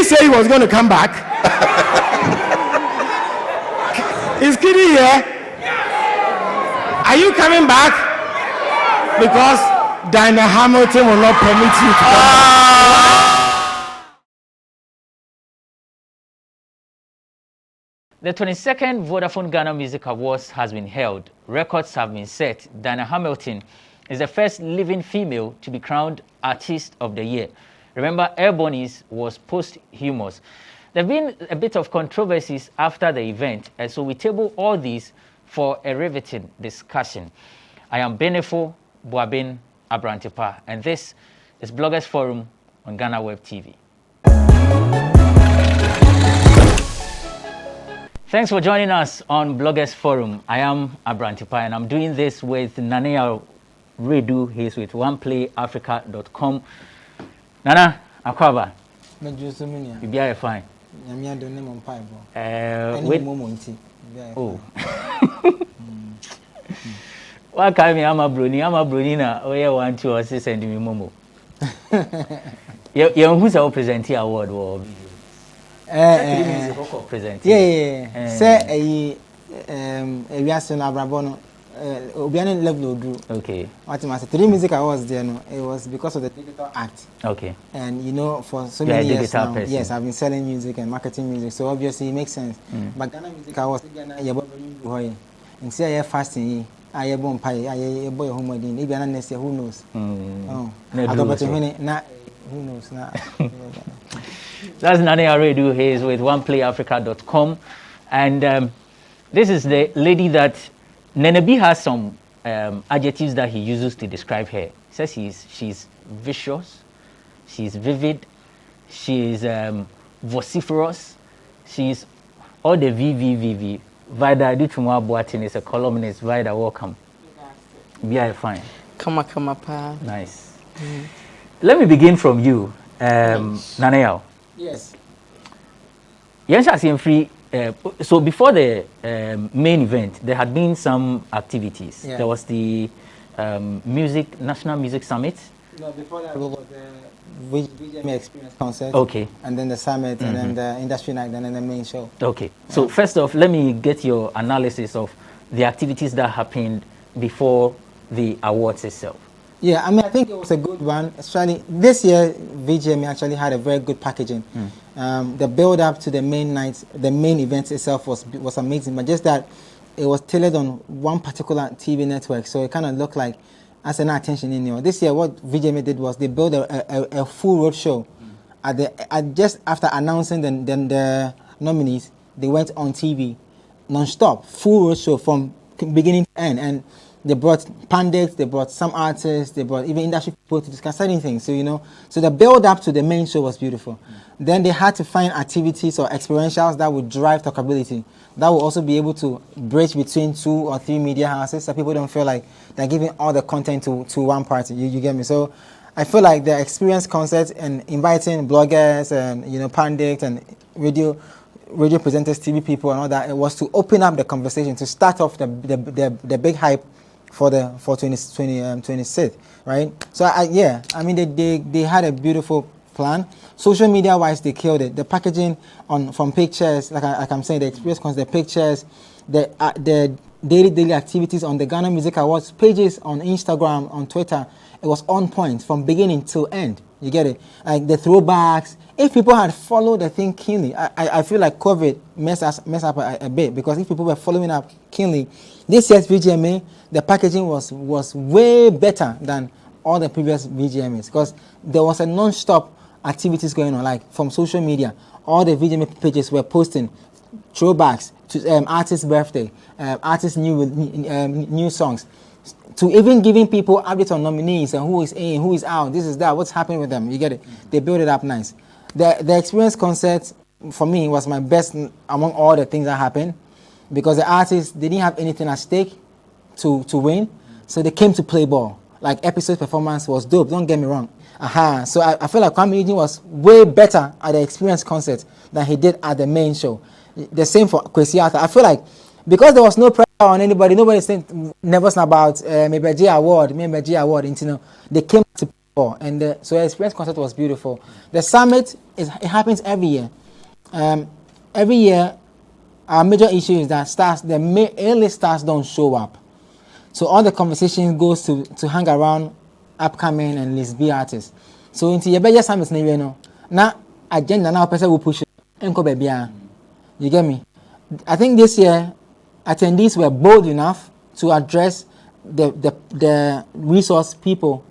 say he was going to come back? Is Kitty here? Are you coming back? Because Diana Hamilton will not permit you to come back. The 22nd Vodafone Ghana Music Awards has been held. Records have been set. Diana Hamilton is the first living female to be crowned Artiste of the Year. Remember, Airborne's was posthumous. There have been a bit of controversies after the event, and so we table all these for a riveting discussion. I am Benefo Boabin Abrantepa, and this is Bloggers Forum on GhanaWeb TV. Thanks for joining us on Bloggers Forum. I am Abrantepa, and I'm doing this with Nanea Redu. He's with OnePlayAfrica.com. Nana, Akwaba. You be fine. Oh. What kind of Bruni na oye want to send me momo. You who's our presenting award or present. Yeah. Say a Yasun Abrabono Obianin level drew. Okay. What I said, 3 music awards there, no, it was because of the digital act. Okay. And you know, for so many years now, person. yes, I've been selling music and marketing music, so obviously it makes sense. But Ghana Music Awards, and say I fasting, I have one pie, I boy home again. Maybe I'm next year, who knows? Oh, I don't know who knows now. That's Nane Aredu. He is with OnePlayAfrica.com, and this is the lady that Nenebi has some adjectives that he uses to describe her. He says she's vicious, she's vivid, she's vociferous, she's all the VVVV. Vida Dutumwa Boatin is a columnist. Vida, welcome. Yeah, fine. Come pa. Nice. Let me begin from you, Naneo. Yes. Yes, I see free. So before the main event, there had been some activities. Yeah. There was the National Music Summit. No, before that, we got the VGMA Experience Concert. Okay. And then the summit, and then the industry night, and then the main show. Okay. So first off, let me get your analysis of the activities that happened before the awards itself. Yeah, I mean, I think it was a good one. Especially this year, VGMA actually had a very good packaging. The build up to the main night, the main event itself was amazing, but just that it was tailored on one particular TV network, so it kind of looked like as an attention in there. This year, what VGMA did was they built a full road show. Just after announcing the nominees, they went on TV non-stop, full road show from beginning to end, and they brought pundits, they brought some artists, they brought even industry people to discuss certain things. So the build up to the main show was beautiful. Then they had to find activities or experientials that would drive talkability, that would also be able to bridge between 2 or 3 media houses, so people don't feel like they're giving all the content to one party. You get me? So I feel like the experience concert and inviting bloggers and pundits and radio presenters, TV people and all that, it was to open up the conversation, to start off the big hype for 2026, right? So I mean they had a beautiful plan. Social media wise, they killed it. The packaging from pictures, like I'm saying, the experience concert, the pictures, the daily activities on the Ghana Music Awards pages on Instagram, on Twitter, it was on point from beginning to end. You get it? Like the throwbacks. If people had followed the thing keenly, I feel like COVID messed up a bit, because if people were following up keenly, this year's VGMA, the packaging was way better than all the previous VGMAs, because there was a non-stop activities going on, like from social media. All the VGMA pages were posting throwbacks to artists' birthday, artists' new songs, to even giving people updates on nominees and who is in, who is out, this is that, what's happening with them. You get it? They build it up nice. The experience concert for me was my best among all the things that happened, because the artists, they didn't have anything at stake to win, so they came to play ball. Like Episode's performance was dope, don't get me wrong. So I feel like Kwame Eugene was way better at the experience concert than he did at the main show. The same for Kwesi Arthur. I feel like because there was no pressure on anybody, nobody said nervous about maybe G Award, they came to before, and so the experience concert was beautiful. The summit it happens every year. Every year, our major issue is that the A-list stars don't show up. So all the conversation goes to hang around upcoming and list B artists. So into your better summit, now agenda now person will push it. You get me? I think this year attendees were bold enough to address the resource people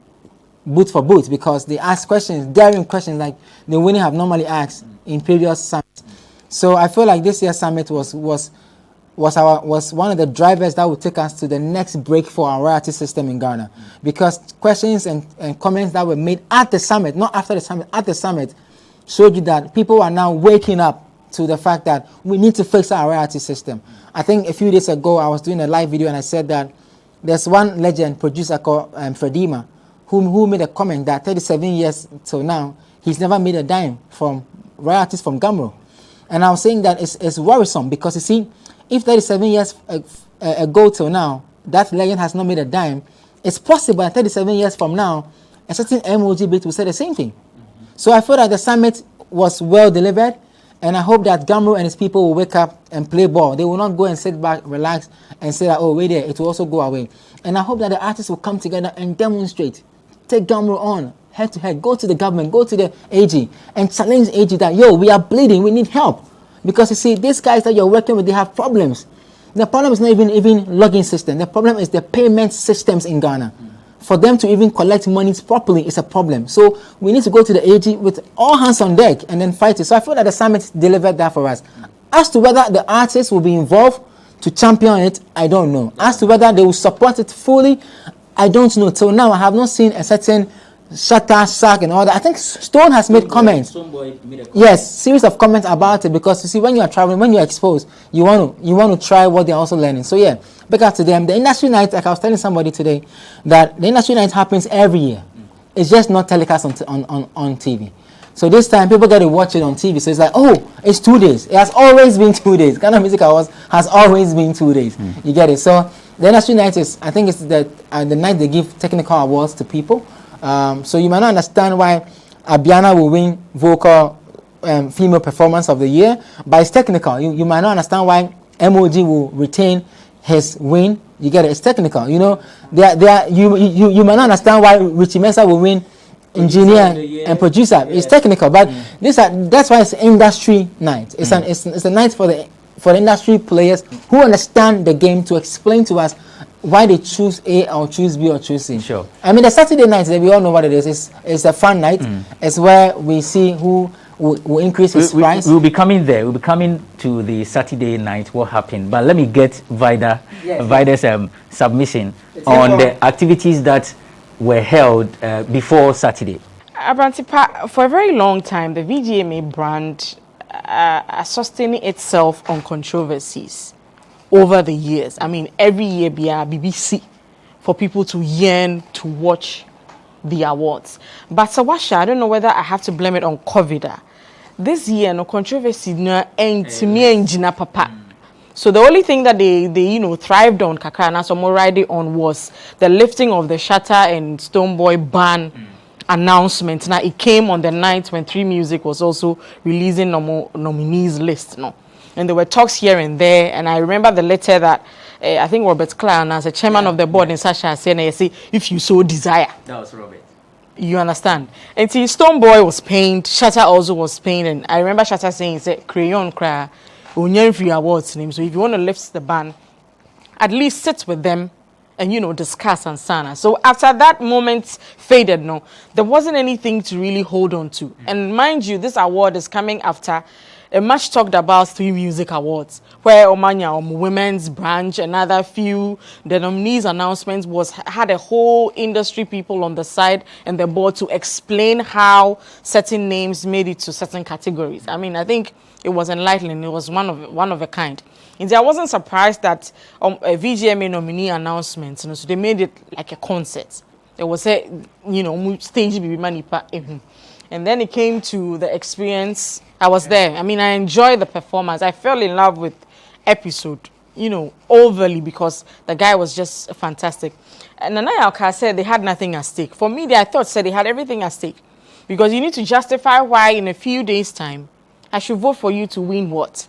booth for booth, because they ask questions, daring questions like they wouldn't have normally asked in previous summits. So I feel like this year's summit was one of the drivers that would take us to the next break for our royalty system in Ghana, because questions and comments that were made at the summit, not after the summit, at the summit, showed you that people are now waking up to the fact that we need to fix our royalty system. I think a few days ago I was doing a live video and I said that there's one legend producer called Fredima who made a comment that 37 years till now he's never made a dime from royalties from Gamro. And I was saying that it's worrisome, because you see, if 37 years ago till now that legend has not made a dime, it's possible that 37 years from now a certain MOG bit will say the same thing. So I feel that the summit was well delivered, and I hope that Gamro and his people will wake up and play ball. They will not go and sit back, relax, and say that, oh, wait there, it will also go away. And I hope that the artists will come together and demonstrate, take Gamro on, head to head, go to the government, go to the AG, and challenge AG that, yo, we are bleeding, we need help. Because you see, these guys that you're working with, they have problems. The problem is not even login system. The problem is the payment systems in Ghana. For them to even collect monies properly is a problem. So we need to go to the AG with all hands on deck and then fight it. So I feel that the summit delivered that for us. As to whether the artists will be involved to champion it, I don't know. As to whether they will support it fully, I don't know. Till now, I have not seen a certain Shatter, Sack, and all that. I think Stone has made comments. Yes, series of comments about it, because you see, when you are traveling, when you're exposed, you want to try what they're also learning. So yeah, back up to them. The industry night, like I was telling somebody today, that the industry night happens every year. It's just not telecast on TV. So this time, people get to watch it on TV. So it's like, oh, it's 2 days. It has always been 2 days. Ghana Music Awards has always been 2 days. You get it? So the industry night is, I think it's the night they give technical awards to people. So you might not understand why Abiana will win vocal female performance of the year, but it's technical. You might not understand why MOG will retain his win. You get it? It's technical. You know, you might not understand why Richie Mensah will win engineer and producer. It's technical, but that's why it's industry night. It's a night for the industry players who understand the game to explain to us why they choose A or choose B or choose C. Sure. I mean, the Saturday night, we all know what it is. It's a fun night. It's where we see who will increase his price. We'll be coming there. We'll be coming to the Saturday night, what happened. But let me get Vida's submission on the activities that were held before Saturday. Abrantipa, for a very long time, the VGMA brand sustaining itself on controversies over the years. I mean, every year be a BBC for people to yearn to watch the awards. But Sawasha, I don't know whether I have to blame it on COVID. This year, no controversy, no engine papa. So the only thing that they thrived on, Kaka and some more riding on, was the lifting of the Shatter and Stoneboy ban announcement. Now it came on the night when 3 Music was also releasing nominees list, no. And there were talks here and there, and I remember the letter that I think Robert Klein, as a chairman of the board in Sasha, said, if you so desire. That was Robert. You understand? And see, Stoneboy was pained, Shatter also was pained, and I remember Shatter saying, crayon cry, free awards name. So if you want to lift the ban, at least sit with them and discuss and sana. So after that moment faded, there wasn't anything to really hold on to. And mind you, this award is coming after a much talked about 3 Music Awards, where Omanya, women's branch, another few, the nominees announcements had a whole industry people on the side and the board to explain how certain names made it to certain categories. I mean, I think it was enlightening. It was one of a kind. And I wasn't surprised that a VGMA nominee announcement, so they made it like a concert. There was a, stage manipa. And then it came to the experience. I was there. I mean, I enjoyed the performance. I fell in love with episode. you know, overly because the guy was just fantastic. And Nana Alka said they had nothing at stake. For me, I thought said they had everything at stake. Because you need to justify why in a few days' time I should vote for you to win what?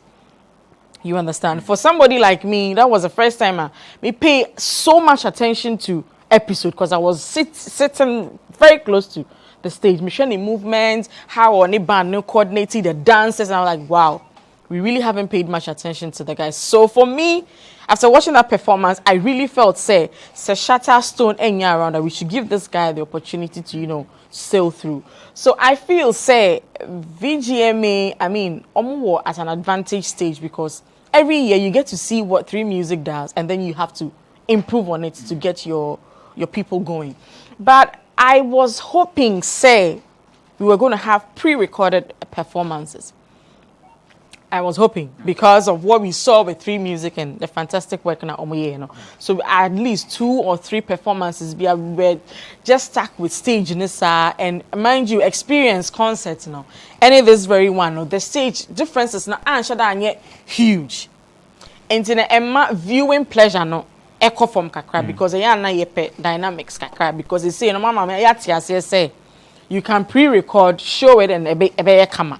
You understand? For somebody like me, that was the first time I pay so much attention to episode because I was sitting very close to the stage. Me showing the movements, how on the band coordinating the dances, and I was like, wow, we really haven't paid much attention to the guys. So for me, after watching that performance, I really felt say shatter stone enya around that we should give this guy the opportunity to, you know, sail through. So I feel say VGMA, I mean, at an advantage stage because every year you get to see what 3 Music does and then you have to improve on it to get your people going. But I was hoping, say, we were going to have pre-recorded performances. I was hoping because of what we saw with 3 Music and the fantastic work in Omoye, you know. So at least 2 or 3 performances we were just stuck with stage in this and mind you, experience concerts, you know. Any of this very one, no, the stage differences now yet huge. And in a viewing pleasure, no, echo from kakra because they are not yet dynamics kakra because they say no mama say you can pre-record, show it and a camera.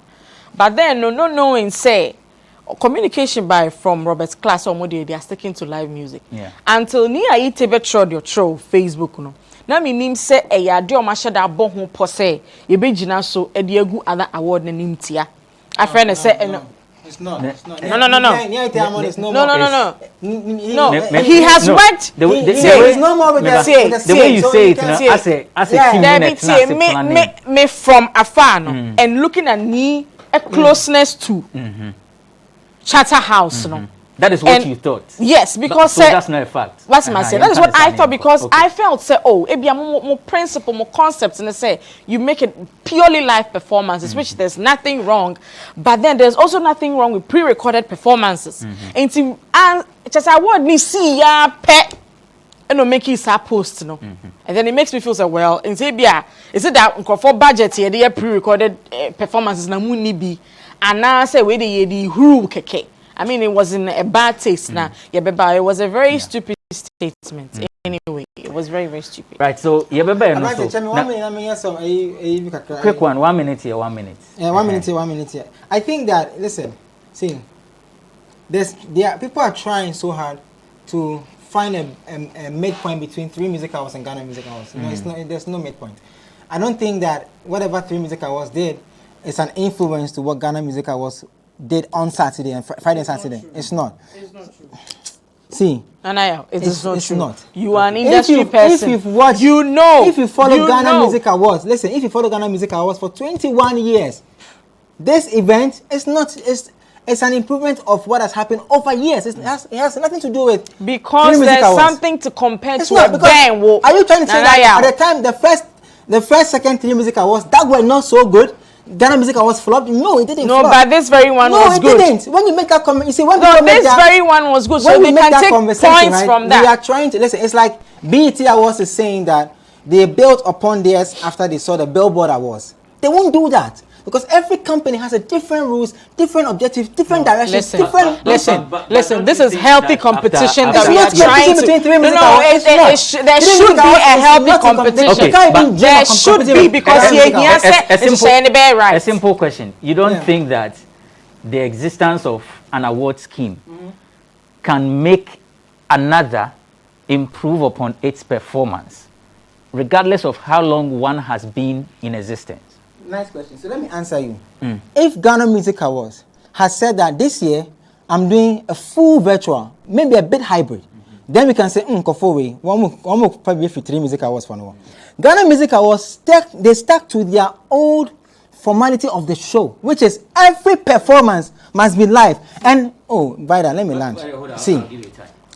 But then no knowing say communication by from Robert's class or they are sticking to live music. Yeah. Until ni I tebe trod your throw Facebook no. Na me nim say e ya de o ma sheda bo ho po say ye be gina so e de agu other award na nim tia. A friend say It's not. It's not. No. He has worked. The way you say it, as a few minutes, me from afar, no, and looking at me a closeness to Charterhouse, no. That is what you thought. Yes, because so that's not a fact. What's my say? That is what I thought because I felt say, oh, it be a more principle, more concepts, and they say you make it purely live performances, which there's nothing wrong, but then there's also nothing wrong with pre-recorded performances. And just I want me see ya pet and make it a post, no, and then it makes me feel so well. And say, yeah, is it that for budget here they pre-recorded performances na muni be, and now say where the who keke. I mean, it wasn't a bad taste. Now, it was a very stupid statement. Anyway, it was very, very stupid. Right. So, quick one. 1 minute here. 1 minute. Yeah, 1 minute here. 1 minute here. I think that listen, see, people are trying so hard to find a midpoint between 3 Music Awards and Ghana Music Awards. You know, there's no midpoint. I don't think that whatever 3 Music Awards did is an influence to what Ghana Music Awards did on Saturday and Friday and Saturday. It's not. It's not true. See, it's not true. Not. You are an industry person. If you've watched, you know. If you follow Ghana Music Awards, listen. If you follow Ghana Music Awards for 21 years, this event is not. It's an improvement of what has happened over years. It has nothing to do with because there's something to compare it's to. Not because, are you trying to say that at the time the first, second 3 Music Awards that were not so good? Ghana Music Awards flopped? No, it didn't. No, flop. but this very one was good. No, it didn't. When you make that comment, you see, when this very one was good. So we can take points from that. We are trying to listen. It's like BET Awards is saying that they built upon theirs after they saw the Billboard Awards. They won't do that. Because every company has a different rules, different objectives, different directions, different... Listen, this is healthy competition that we are trying to... There should be a healthy competition. There should be because a simple question. You don't think that the existence of an award scheme can make another improve upon its performance, regardless of how long one has been in existence? Nice question. So let me answer you. If Ghana Music Awards has said that this year I'm doing a full virtual, maybe a bit hybrid, then we can say, Kofowe, one more probably 3 Music Awards for now. Ghana Music Awards, they stuck to their old formality of the show, which is every performance must be live. And by that, let me land. See,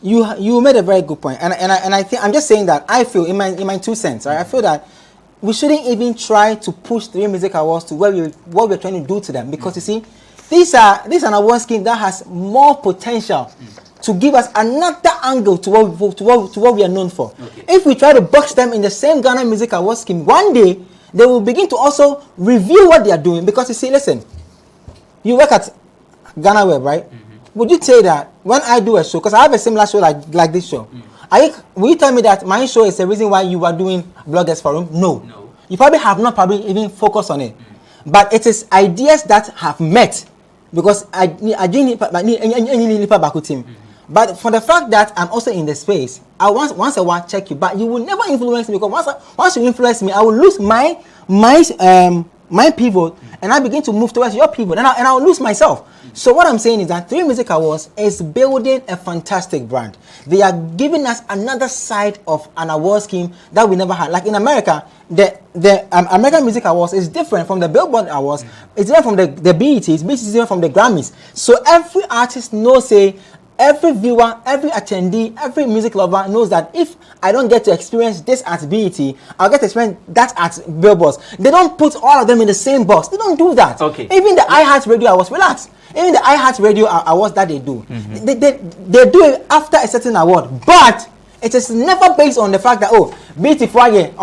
you made a very good point, and I think I'm just saying that I feel in my 2 cents, right, I feel that we shouldn't even try to push 3 Music Awards to what we're trying to do to them, because you see, this is an award scheme that has more potential to give us another angle to what we are known for. Okay. If we try to box them in the same Ghana Music Award scheme, one day they will begin to also review what they are doing, because you see, listen, you work at GhanaWeb, right? would you say that when I do a show, because I have a similar show like this show, will you tell me that my show is the reason why you are doing Bloggers Forum? No. You probably have not even focused on it. But it is ideas that have met, because I need team. But for the fact that I'm also in the space, I once a while check you, but you will never influence me, because once you influence me, I will lose my pivot, and I begin to move towards your pivot, and I will lose myself. So what I'm saying is that 3 Music Awards is building a fantastic brand. They are giving us another side of an award scheme that we never had. Like in America, the American Music Awards is different from the Billboard Awards. It's different from the BETs. BET is different from the Grammys. So every artist knows, every viewer, every attendee, every music lover knows that if I don't get to experience this at BET, I'll get to experience that at Billboards. They don't put all of them in the same box. They don't do that. Okay. Even the iHeart Radio Awards, relax. Even the iHeart Radio Awards that they do, they do it after a certain award. But it is never based on the fact that, BET Friday,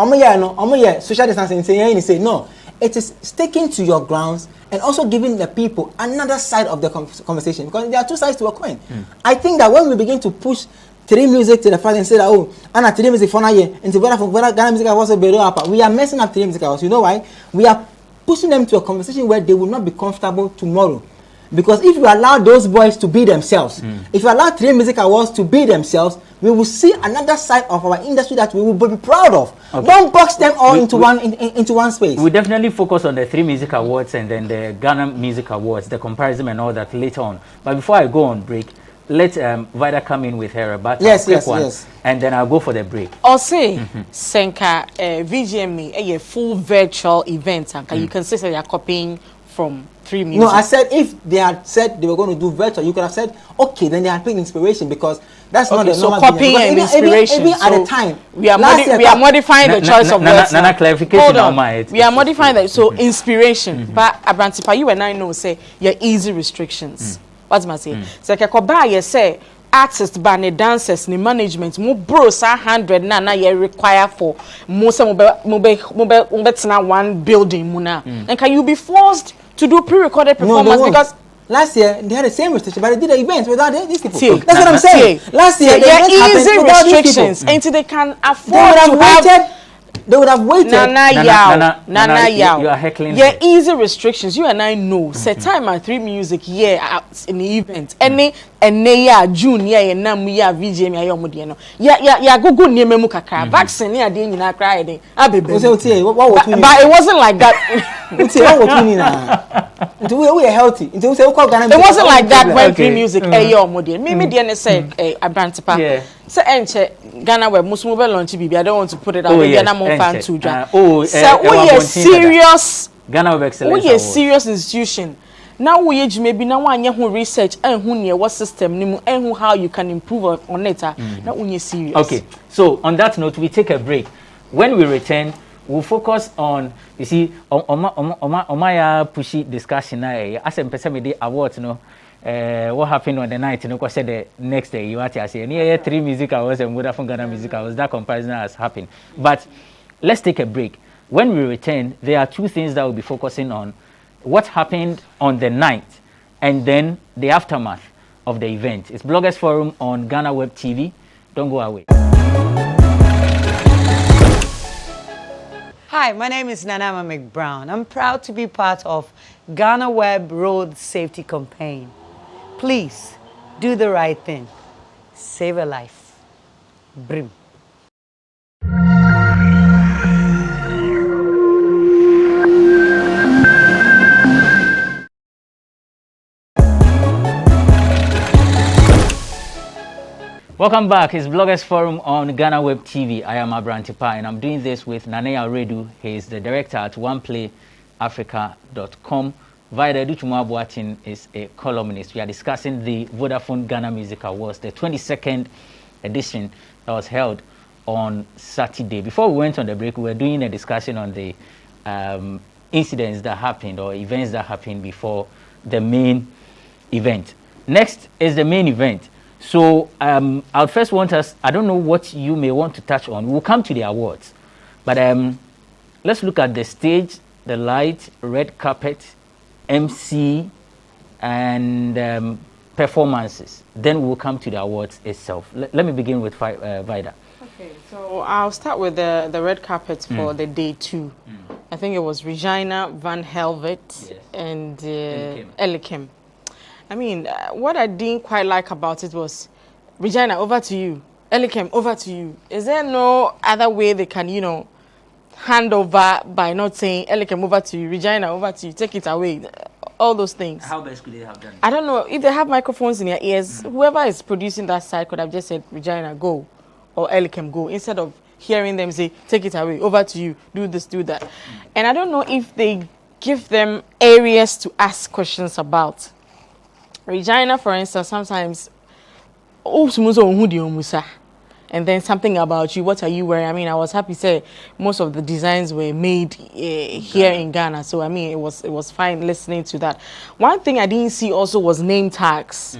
social distancing, say no. It is sticking to your grounds and also giving the people another side of the conversation, because there are 2 sides to a coin. I think that when we begin to push 3 Music to the front and say that, Anna 3 Music for now, into Ghana Music Awards, we are messing up 3 Music Awards. You know why? We are pushing them to a conversation where they will not be comfortable tomorrow. Because if you allow those boys to be themselves, if you allow 3 Music Awards to be themselves, we will see another side of our industry that we will be proud of. Okay. Don't box them all into one space. We definitely focus on the 3 Music Awards and then the Ghana Music Awards, the comparison and all that later on. But before I go on break, let Vida come in with her about yes, and then I'll go for the break. I'll say, Senka, VGMA, a full virtual event, and you can say that you're copying from 3 Music. No, I said if they had said they were going to do virtual, you could have said, okay, then they had picked inspiration, because that's not the normal. So copying and inspiration. Even at the time, we are modifying the choice of words. Nana clarification on my. We are modifying that. So inspiration. But Abrantipa, you and I know say your easy restrictions. What's my say? So Kekoba, you say artists, band dancers, ni management, mo bros 100 na you require for most mobile one building muna. And can you be forced to do pre-recorded performance? Because last year they had the same restriction, but they did the event without these people. That's what I'm saying. Last year they had easy restrictions until they can afford to have. They would have waited. Nana Yao. You are heckling. Yeah, easy restrictions. You and I know. Set time at 3 Music, in the event. June, VGMA, go near Memukaka. Vaccine, but it wasn't like that. We are healthy. It wasn't like that when 3 Music, Maybe the said, Abrantipa. So, GhanaWeb, Muslim launch BB. I don't want to put it out. So, we are serious. GhanaWeb Excellence. We are serious institution. Now we age maybe now one year who research and who near what system and who how you can improve on it. Now we are serious. Okay. So on that note, we take a break. When we return, we'll focus on my pushy discussion. As a person awards, what happened on the night? Because said the next day you are to say near 3 Music Awards and Vodafone Ghana Music Awards. That comparison has happened. But let's take a break. When we return, there are 2 things that we'll be focusing on: what happened on the night, and then the aftermath of the event. It's Bloggers Forum on GhanaWeb TV. Don't go away. Hi, my name is Nanama McBrown. I'm proud to be part of GhanaWeb Road Safety Campaign. Please, do the right thing. Save a life. Brim. Welcome back. It's Bloggers Forum on GhanaWeb TV. I am Abrantipa, and I'm doing this with Nanea Redu. He is the director at OnePlayAfrica.com. Vida Duchumuabuatin is a columnist. We are discussing the Vodafone Ghana Music Awards, the 22nd edition that was held on Saturday. Before we went on the break, we were doing a discussion on the incidents that happened or events that happened before the main event. Next is the main event. So I'll first want us, I don't know what you may want to touch on. We'll come to the awards. But let's look at the stage, the light, red carpet, MC, and performances. Then we'll come to the awards itself. Let me begin with Vida. Okay, so I'll start with the red carpet for the day 2. I think it was Regina, Van Helvet, and Elikim. I mean, what I didn't quite like about it was, Regina, over to you. Elikim, over to you. Is there no other way they can, hand over by not saying, Elikim, over to you, Regina, over to you, take it away, all those things? How best could they have done it? I don't know. If they have microphones in their ears, whoever is producing that side could have just said, Regina, go, or Elikim, go, instead of hearing them say, take it away, over to you, do this, do that. And I don't know if they give them areas to ask questions about. Regina, for instance, sometimes, and then something about you, what are you wearing? I mean, I was happy to say most of the designs were made here in Ghana. So, I mean, it was fine listening to that. One thing I didn't see also was name tags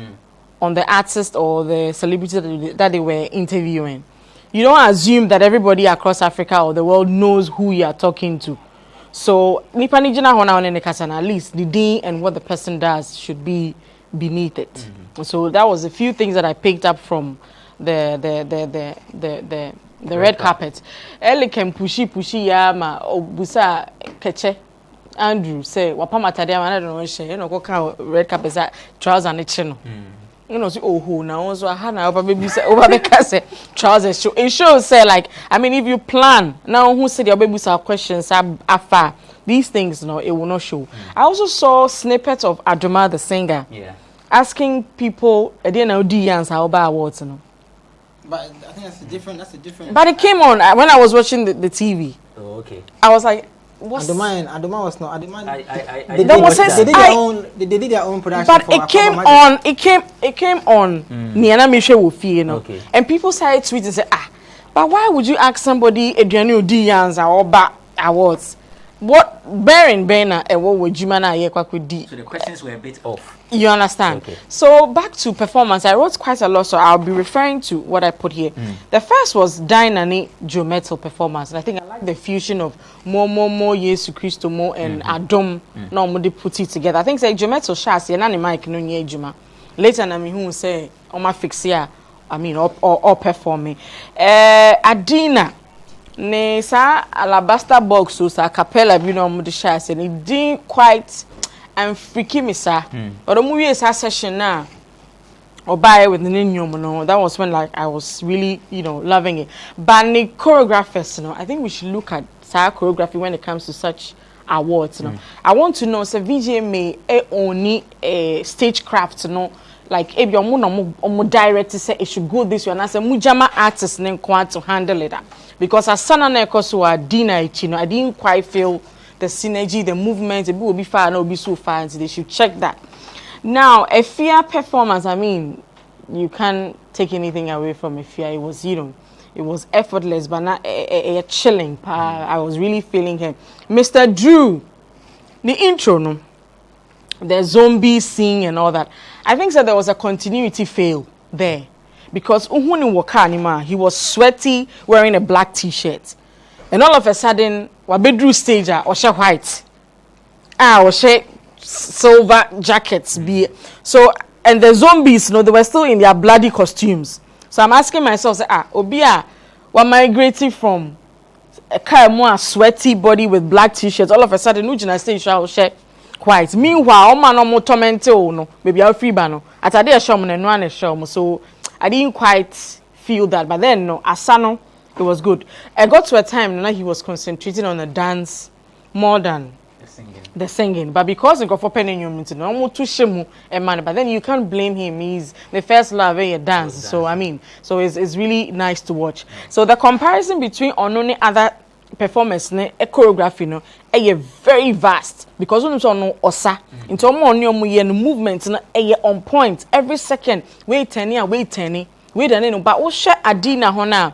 on the artist or the celebrity that they were interviewing. You don't assume that everybody across Africa or the world knows who you are talking to. So, at least the day and what the person does should be beneath it. So that was a few things that I picked up from the red carpet. Elikem pushy yama obusa keche. Andrew say wapama tadema I don't know she go kan red carpet that trousers and chino. See now also hana over baby say over because say trousers show. It shows say like I mean if you plan now who said your baby say questions after these things it will not show. I also saw snippets of Adoma the singer. Yeah. Asking people, I didn't know Dians how about awards, But I think that's a different. But it came on when I was watching the TV. Oh, okay. I was like, what's... Adoma was not. Adoma. They did their own production. But it came on. It came on. Niana Misha Wofi, Okay. And people started tweeting and say, but why would you ask somebody Adriano Dians or about awards? What bearing Bena and what would Jumana Yekwa? So the questions were a bit off. You understand? Okay. So back to performance, I wrote quite a lot, so I'll be referring to what I put here. The first was Dynani Joe Metal performance, and I think I like the fusion of more Yesu Christo more and Adom. No more they put it together. I think say Joe Metal shas and Mike no nye Juma. Later na me who say on my fix here. I mean or performing. Adina. Ne sa alabaster box so sa capella bi no mo de shas and it didn't quite and freaky me sir. But the movie is a session now or buy with the new that was when like I was really loving it. But the choreographers I think we should look at choreography when it comes to such awards I want to know say VGMA only stagecraft like if your mo director say it should go this way and I say mujama artists to handle it because as sana na ekoso Adina I didn't quite feel the synergy, the movement, it will be far, no be so far, and they should check that. Now, a fear performance, I mean, you can't take anything away from a fear. It was, it was effortless, but not a chilling. I was really feeling him. Mr. Drew, the intro, the zombie scene and all that. I think that there was a continuity fail there because he was sweaty, wearing a black T-shirt. And all of a sudden, bedroom stage or she white, or she silver jackets be so, and the zombies, they were still in their bloody costumes. So I'm asking myself, say, Obia, we're migrating from a kind of more sweaty body with black T-shirts. All of a sudden, no jina stage or she white. Meanwhile, no more tormented, no, maybe I'll free bano. At a day, show me and one show. So I didn't quite feel that, but then no, Asano. It was good. I got to a time now he was concentrating on the dance more than the singing. But because he got for penning you but then you can't blame him. He's the first love a dance. So I mean, so it's really nice to watch. So the comparison between Ononi other performance a choreography very vast because when you know osa into movement on point every second. Wait ten but what share Adina hona.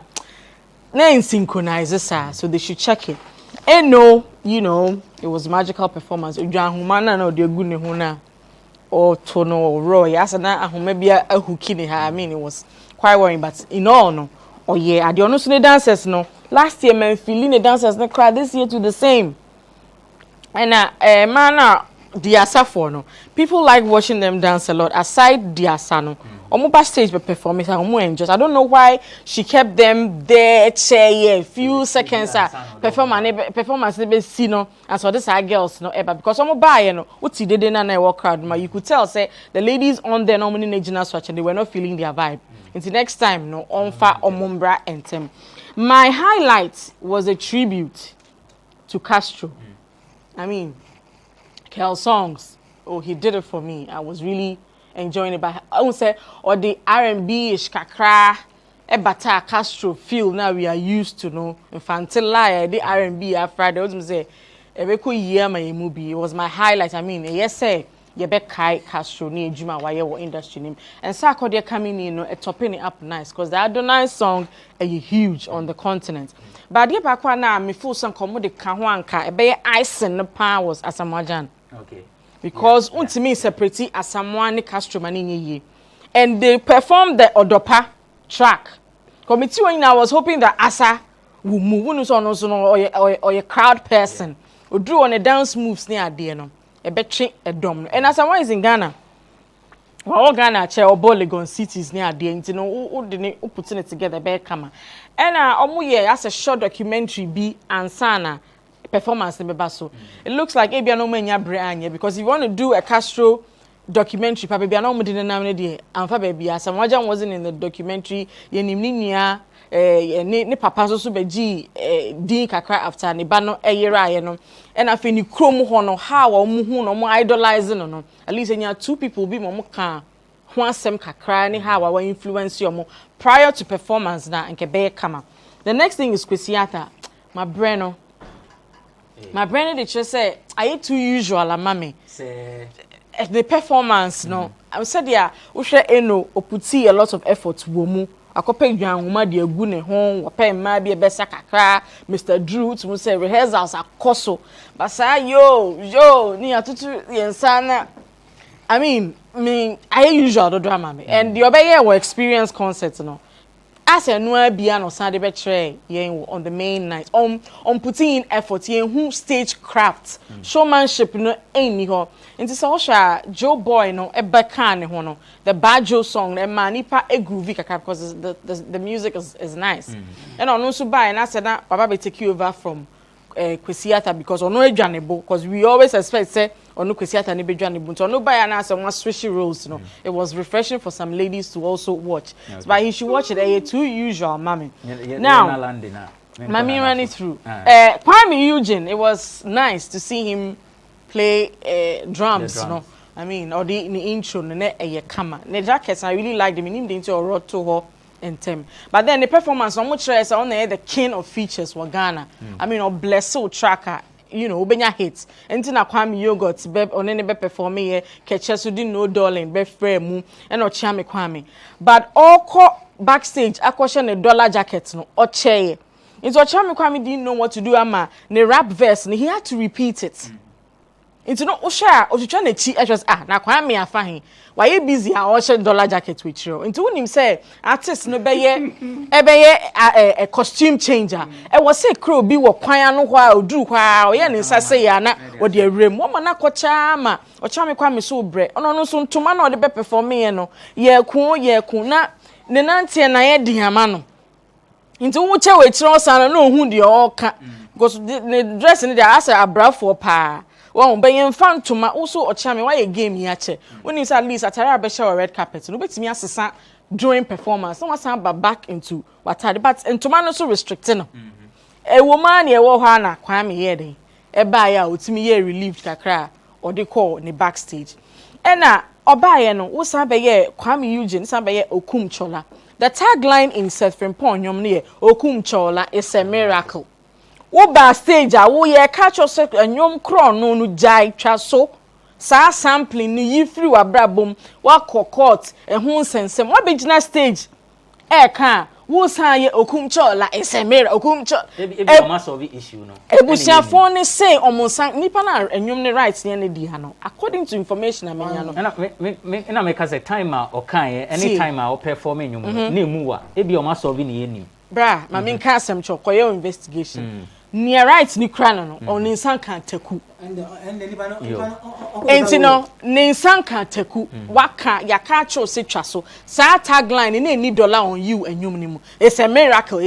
Then synchronize so they should check it. And no, it was magical performance. Or tono or roy. Yes, and maybe a hooky. I mean, it was quite worrying, but in all, no. Oh yeah, I don't know the dancers. No, last year, man, feeling the dancers. No cry this year to the same. And man, the Asafo no. People like watching them dance a lot. Aside the Asano, Omo stage but performance and Omo enjoys. I don't know why she kept them there, chair, few seconds. Performance they be see no. And so this are girls no ever because Omo buy no. Uti they didn't na walk crowd. You could tell say the ladies on there normally na swatch and they were not feeling their vibe. Until next time no onfa omombra entem. My highlight was a tribute to Castro. I mean. Kel songs, oh, he did it for me. I was really enjoying it. But I would say, or the R&B-ish kakra, bata Castro feel now we are used to know. Infantile, the R&B after they always say, it was my highlight. I mean, yes, say, you bet Kai Castro near Juma while industry name. And Sarkodie coming in, topping it up nice because the Adonai song is huge on the continent. But the back one now, me full some commodity Kahuanka, a bay ice and the powers as a majan. Okay. Because ultimately separate as someone Castro Manini. And they performed the Odopa track. Committee when I was hoping that Asa will move or a crowd person would do on a dance moves near Diano. A betting a dome. And as someone is in Ghana. All Ghana chair or Polygon cities near the end, who didn't put it together, bear camera. And as a short documentary be and sana performance in Bebaso. It looks like no menya brand because if you want to do a Castro documentary, Papa Biano didn't know the Alpha Baby as Wajan wasn't in the documentary, Yenimnia, ne Papa so beji, Dean Kakra after Nibano a year, and I think Chrome Hono, how or Muhun or more idolizing or no. At least in your two people be more car. One sem kakra ni how I influence you more prior to performance na and kebe kama. The next thing is Kwesiata, my breno. My brain did just say, I ain't too usual, mammy. The performance, no. I said, yeah, we share eno, or put a lot of effort, womu. I could young woman, dear Gune home, or pay maybe a best kakra, Mr. Drew, to say rehearsals are coso. But say, yo, near to the sana. I mean, I usual the drama, and the obey were experience concerts, no. As a new piano Sunday betray on the main night on putting in effort who stage craft showmanship no any ho into social Joe Boy no e beka ne ho no the Bajo song the manipa e groovy kaka because the music is nice and on also buy and I said that Baba be take you over from Kwesiata because ono edwanebo because we always expect say ono Kwesiata ne bedwanebo so ono buy and I said one switchy roles no it was refreshing for some ladies to also watch but he should watch it too usual mommy now mommy ran it through Kwame Eugene it was nice to see him play drums no I mean or the intro ne kama ne jackets I really liked him in the intro or to her and Tim. But then the performance on much is on the king of features for Ghana. I mean, or bless tracker, you know, Benya hits. And then Kwame Yogurt, Beb on any performing here, catches who didn't know darling, Beb Frame, and or Chame Kwame. But all backstage, I question a dollar jacket, no, or chair. It's what Chame Kwame didn't know what to do, ama, ne rap verse, and he had to repeat it. It's not Osha, or to try to cheat, just now Kwame afahin. Why you busy and watching dollar jacket with you? Into him say, artist no be a costume changer. I was say crow be what piano while do while yen say yana or the rim. Woman na kochama or chami kwame so bread. Oh no so to man or the pepper for me no. Ye kun na ne nanti na ye diamano. Into uche we chiro no who the all because the dress in there as a bra for pa. Well, but in front to my also or charming why a game yache. When it's at least at a show red carpet, no bet me as during performance. No one's back into what I but and to man also restricting. A woman ye wo hana kwame yede. E buy out me ye relieved kakra or they call in the backstage. And obaye no wo sabe ye Kwame Eugene sabe ye okum chola. The tagline in Seth Frimpong yom ne okum chola is a miracle. Wo backstage wo ye catch us anyom kro no jai twa so sa sampling ni yifri wa brabom wa court ehun sensem wa begina stage ka wo san ye okumchola esemera okumcho e be ma solve issue no ebusiafo ne say omonsan nipa na anyom ne rights ne di ha no according to information amenya no na me ka say time o kan any time o perform anyom ne mu wa e be o ma solve ne ye ni bra ma me nka asem cho koye investigation near right ni kra no on insan kan taku And the Liban. enti no ne insan kan taku waka yaka cho se twa so sa tagline na any dollar on you enyum ni mu it's a miracle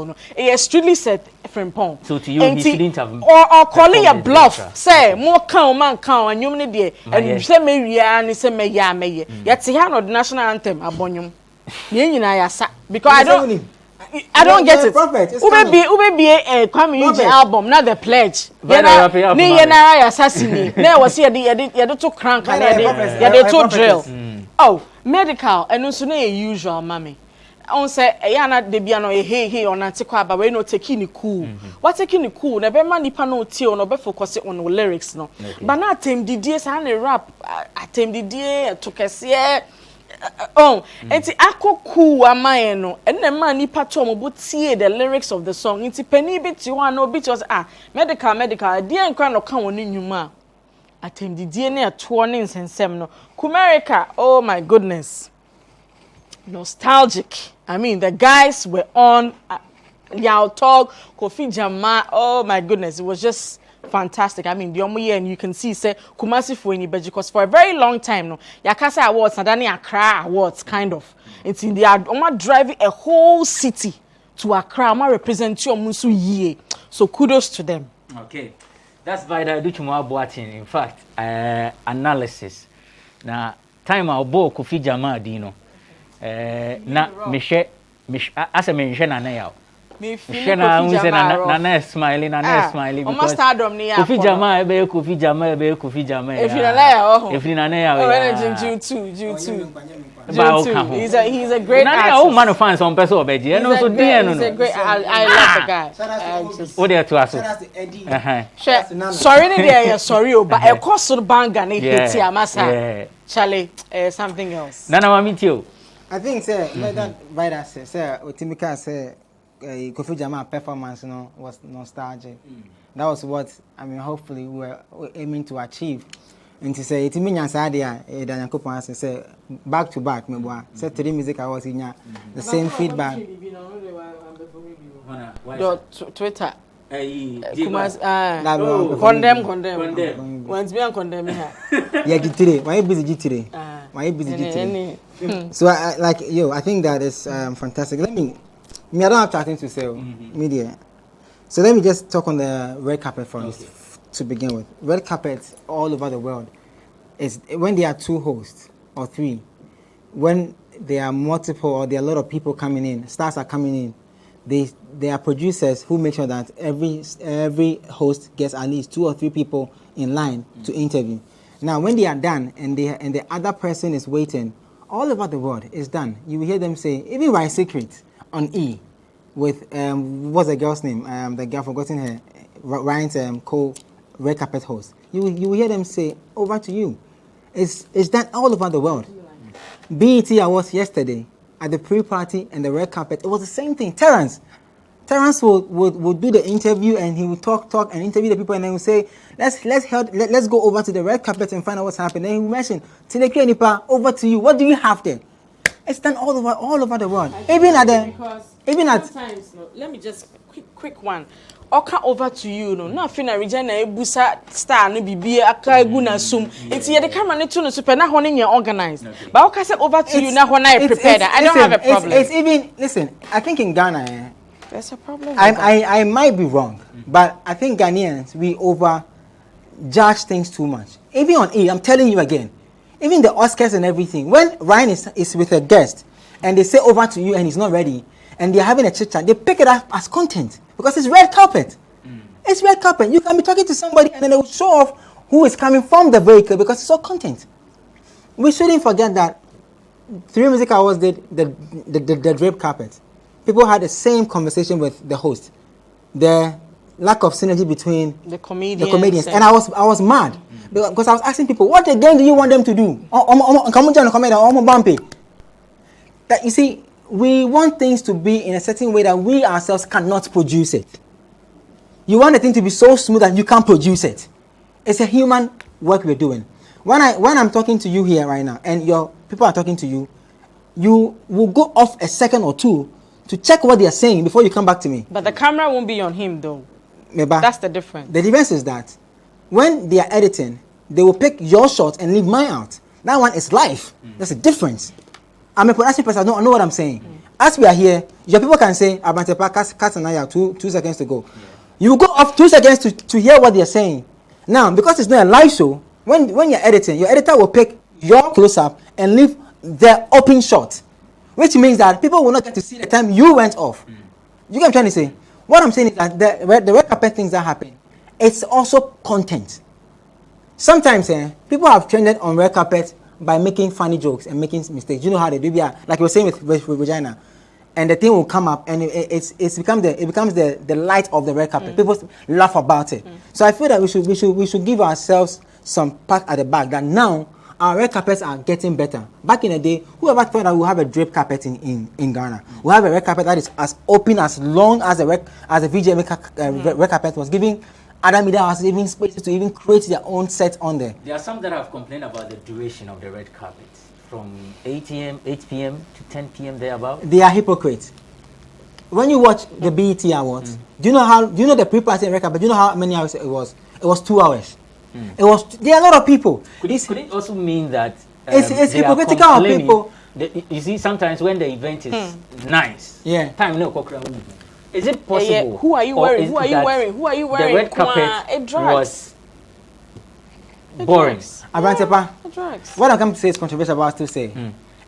no it strictly said from pon So to you he shouldn't have or calling a bluff say more kan man kan enyum ni de and say me wia ni say me ya meye yet he no the national anthem abonyum ye nyina ya sa because I don't get it. Ube be Kwame Eugene album, not the pledge. Ni yena assassinate. There was here the to crank and the to drill. Oh, medical and also na usual mommy. On say yana de bia no hey on antikwa ba we no taking it cool. What taking it cool? Na be man nipa no tie no be focus on the lyrics no. But na tem didie sa na rap atem didie to kese. Oh, enti akoku amaye no enne man nipa to mo tie the lyrics of the song enti pani bi ti ho na obi ti was medical die nkwa no kan woni nnwuma atem didie na to ne nsensem no Kumerica, oh my goodness, nostalgic. I mean the guys were on Yao Talk, Kofi Jama, oh my goodness, it was just fantastic. I mean, the year and you can see say Kumasi for any because for a very long time no Yakasa Awards and then Accra Awards kind of. It's in the driving a whole city to Accra, represent your Musu ye. So kudos to them. Okay. That's by the Duchuma Boatin. In fact, analysis. Now time our bo Kofi Jama Dino. Na Michelle as a mention and Nana smiling because Kofi Jama. If you he's a great artist. Man of fans on person obedi. And also he's a great I love the guy. What there to us? Sorry, sorry, but a cost of banga ne hit ya masa. Charlie, something else. Nana wa meet you. I think say that right say Otimika say Kofi Jama performance was nostalgic. That was what I mean. Hopefully, we were aiming to achieve. And to say, it means Sadia, Daniel say back to back. Remember, say 3 music awards in the same feedback. Your Twitter. Condemn. Once me condemn her. Yeah, today. Why busy today? Why busy today? So, I think that is fantastic. I don't have nothing to say, media. So let me just talk on the red carpet first to begin with. Red carpets all over the world is when there are 2 hosts or 3. When there are multiple or there are a lot of people coming in, stars are coming in. They are producers who make sure that every host gets at least 2 or 3 people in line to interview. Now, when they are done and the other person is waiting, all over the world is done. You will hear them say, even by secret. On E, with what's the girl's name? The girl forgotten her. Ryan's co-red carpet host. You will hear them say, "Over to you." It's done all over the world. BET Awards yesterday at the pre-party and the red carpet. It was the same thing. Terrence would do the interview and he would talk and interview the people and then he would say, let's go over to the red carpet and find out what's happening. Then he would mention, Tineke Nipa, over to you. What do you have there? It's done all over the world. Sometimes, let me just quick one. Oka over to you, no. Nothing na region busa star no bibi aka egu na sum. Enti ye the camera ne to no super na ho ne organized. But oka say over to you na ho na prepared. I don't have a problem. It's even listen. I think in Ghana, there's a problem. I might be wrong, but I think Ghanaians we over judge things too much. Even on E, I'm telling you again. Even the Oscars and everything, when Ryan is with a guest and they say over to you and he's not ready and they're having a chit chat, they pick it up as content because it's red carpet. It's red carpet. You can be talking to somebody and then they will show off who is coming from the vehicle because it's all content. We shouldn't forget that 3 Music Awards did the red carpet. People had the same conversation with the host. The lack of synergy between the comedians. And I was mad. Because I was asking people, what again do you want them to do? That you see, we want things to be in a certain way that we ourselves cannot produce it. You want the thing to be so smooth that you can't produce it. It's a human work we're doing. When I'm talking to you here right now, and your people are talking to you, you will go off a second or two to check what they are saying before you come back to me. But the camera won't be on him though. That's the difference. The difference is that when they are editing, they will pick your shot and leave mine out. That one is live. That's a difference. I'm a production person. I know what I'm saying. As we are here, your people can say, "Abantepa, cast an eye, 2 seconds to go." You go off 2 seconds to hear what they're saying. Now, because it's not a live show, when you're editing, your editor will pick your close-up and leave the open shot, which means that people will not get to see the time you went off. You get what I'm trying to say? What I'm saying is that the red carpet things that happen, it's also content. Sometimes people have trended on red carpet by making funny jokes and making mistakes. You know how they do? Yeah, like we were saying with Regina. And the thing will come up, and it becomes the light of the red carpet. People laugh about it. So I feel that we should give ourselves some pat at the back. That now our red carpets are getting better. Back in the day, whoever thought that we have a draped carpet in Ghana, we have a red carpet that is as open, as long as the VGMA red carpet was giving other media houses even spaces to even create their own set on there. There are some that have complained about the duration of the red carpet. From 8 p.m. to 10 p.m. thereabout? They are hypocrites. When you watch the BET Awards, do you know the pre-party red carpet? Do you know how many hours it was? It was 2 hours. There are a lot of people. Could it also mean that it's hypocritical of people? You see, sometimes when the event is nice, time no cockroach. Is it possible? Who are you wearing? Who are you wearing? Who are you wearing? The red carpet was boring. Abantepa, what I'm going to say is controversial, but I'll still say.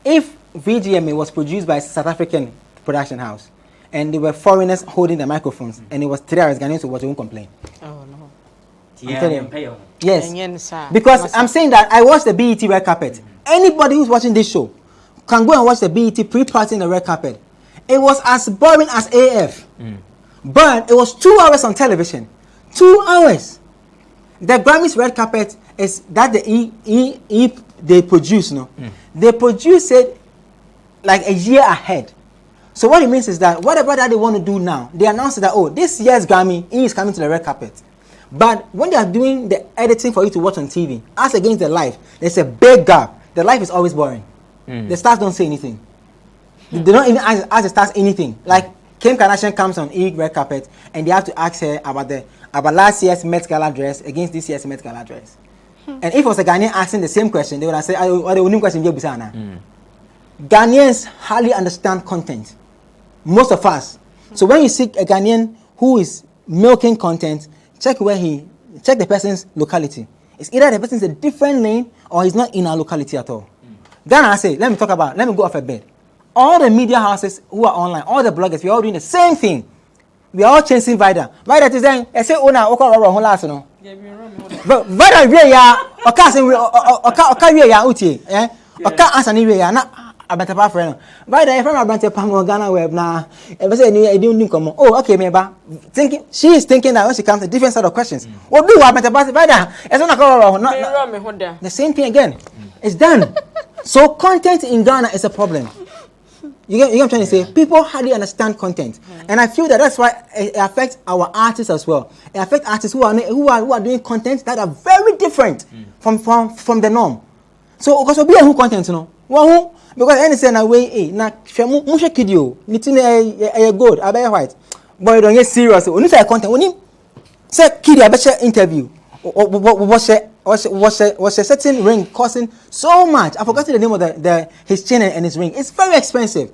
If VGMA was produced by a South African production house and there were foreigners holding the microphones and it was 3 hours, Ghanaians would watch, won't complain. Oh no. Yes. Because I'm saying that I watched the BET red carpet. Anybody who's watching this show can go and watch the BET pre-party in the red carpet. It was as boring as AF. But it was 2 hours on television. 2 hours. The Grammys red carpet is that they produce, they produce it like a year ahead. So what it means is that whatever that they want to do now, they announce that, oh, this year's Grammy is coming to the red carpet. But when they are doing the editing for you to watch on TV, as against the live, there's a big gap. The live is always boring. The stars don't say anything. They don't even ask the stars anything. Like Kim Kardashian comes on red carpet and they have to ask her about last year's Met Gala dress against this year's Met Gala dress. And if it was a Ghanaian asking the same question, they would have said, "Oh, the only question you Ghanaians hardly understand content. Most of us. So when you see a Ghanaian who is milking content, check the person's locality. It's either the person's a different lane or he's not in our locality at all. Ghana, I say, let me go off a bed. All the media houses who are online, all the bloggers, we're all doing the same thing. We are all chasing Vida. Vida is saying, I say, oh, now, no. But Vida, we are, Abantepa friend. Vida, if I'm Abantepa GhanaWeb now, if I say I didn't come. Oh, okay, maybe she is thinking that when she comes, a different set of questions. What do Abantepa Vida? It's not the same thing again. It's done. So content in Ghana is a problem. You get what I'm trying to say? People hardly understand content, and I feel that's why it affects our artists as well. It affects artists who are doing content that are very different from the norm. So because we are who content, because any say na way na shemu mushe kidio nitine good abaya white boy don't get serious. When you say content, when you say kidio abaya interview was a certain ring costing so much. I forgot the name of his chain and his ring. It's very expensive.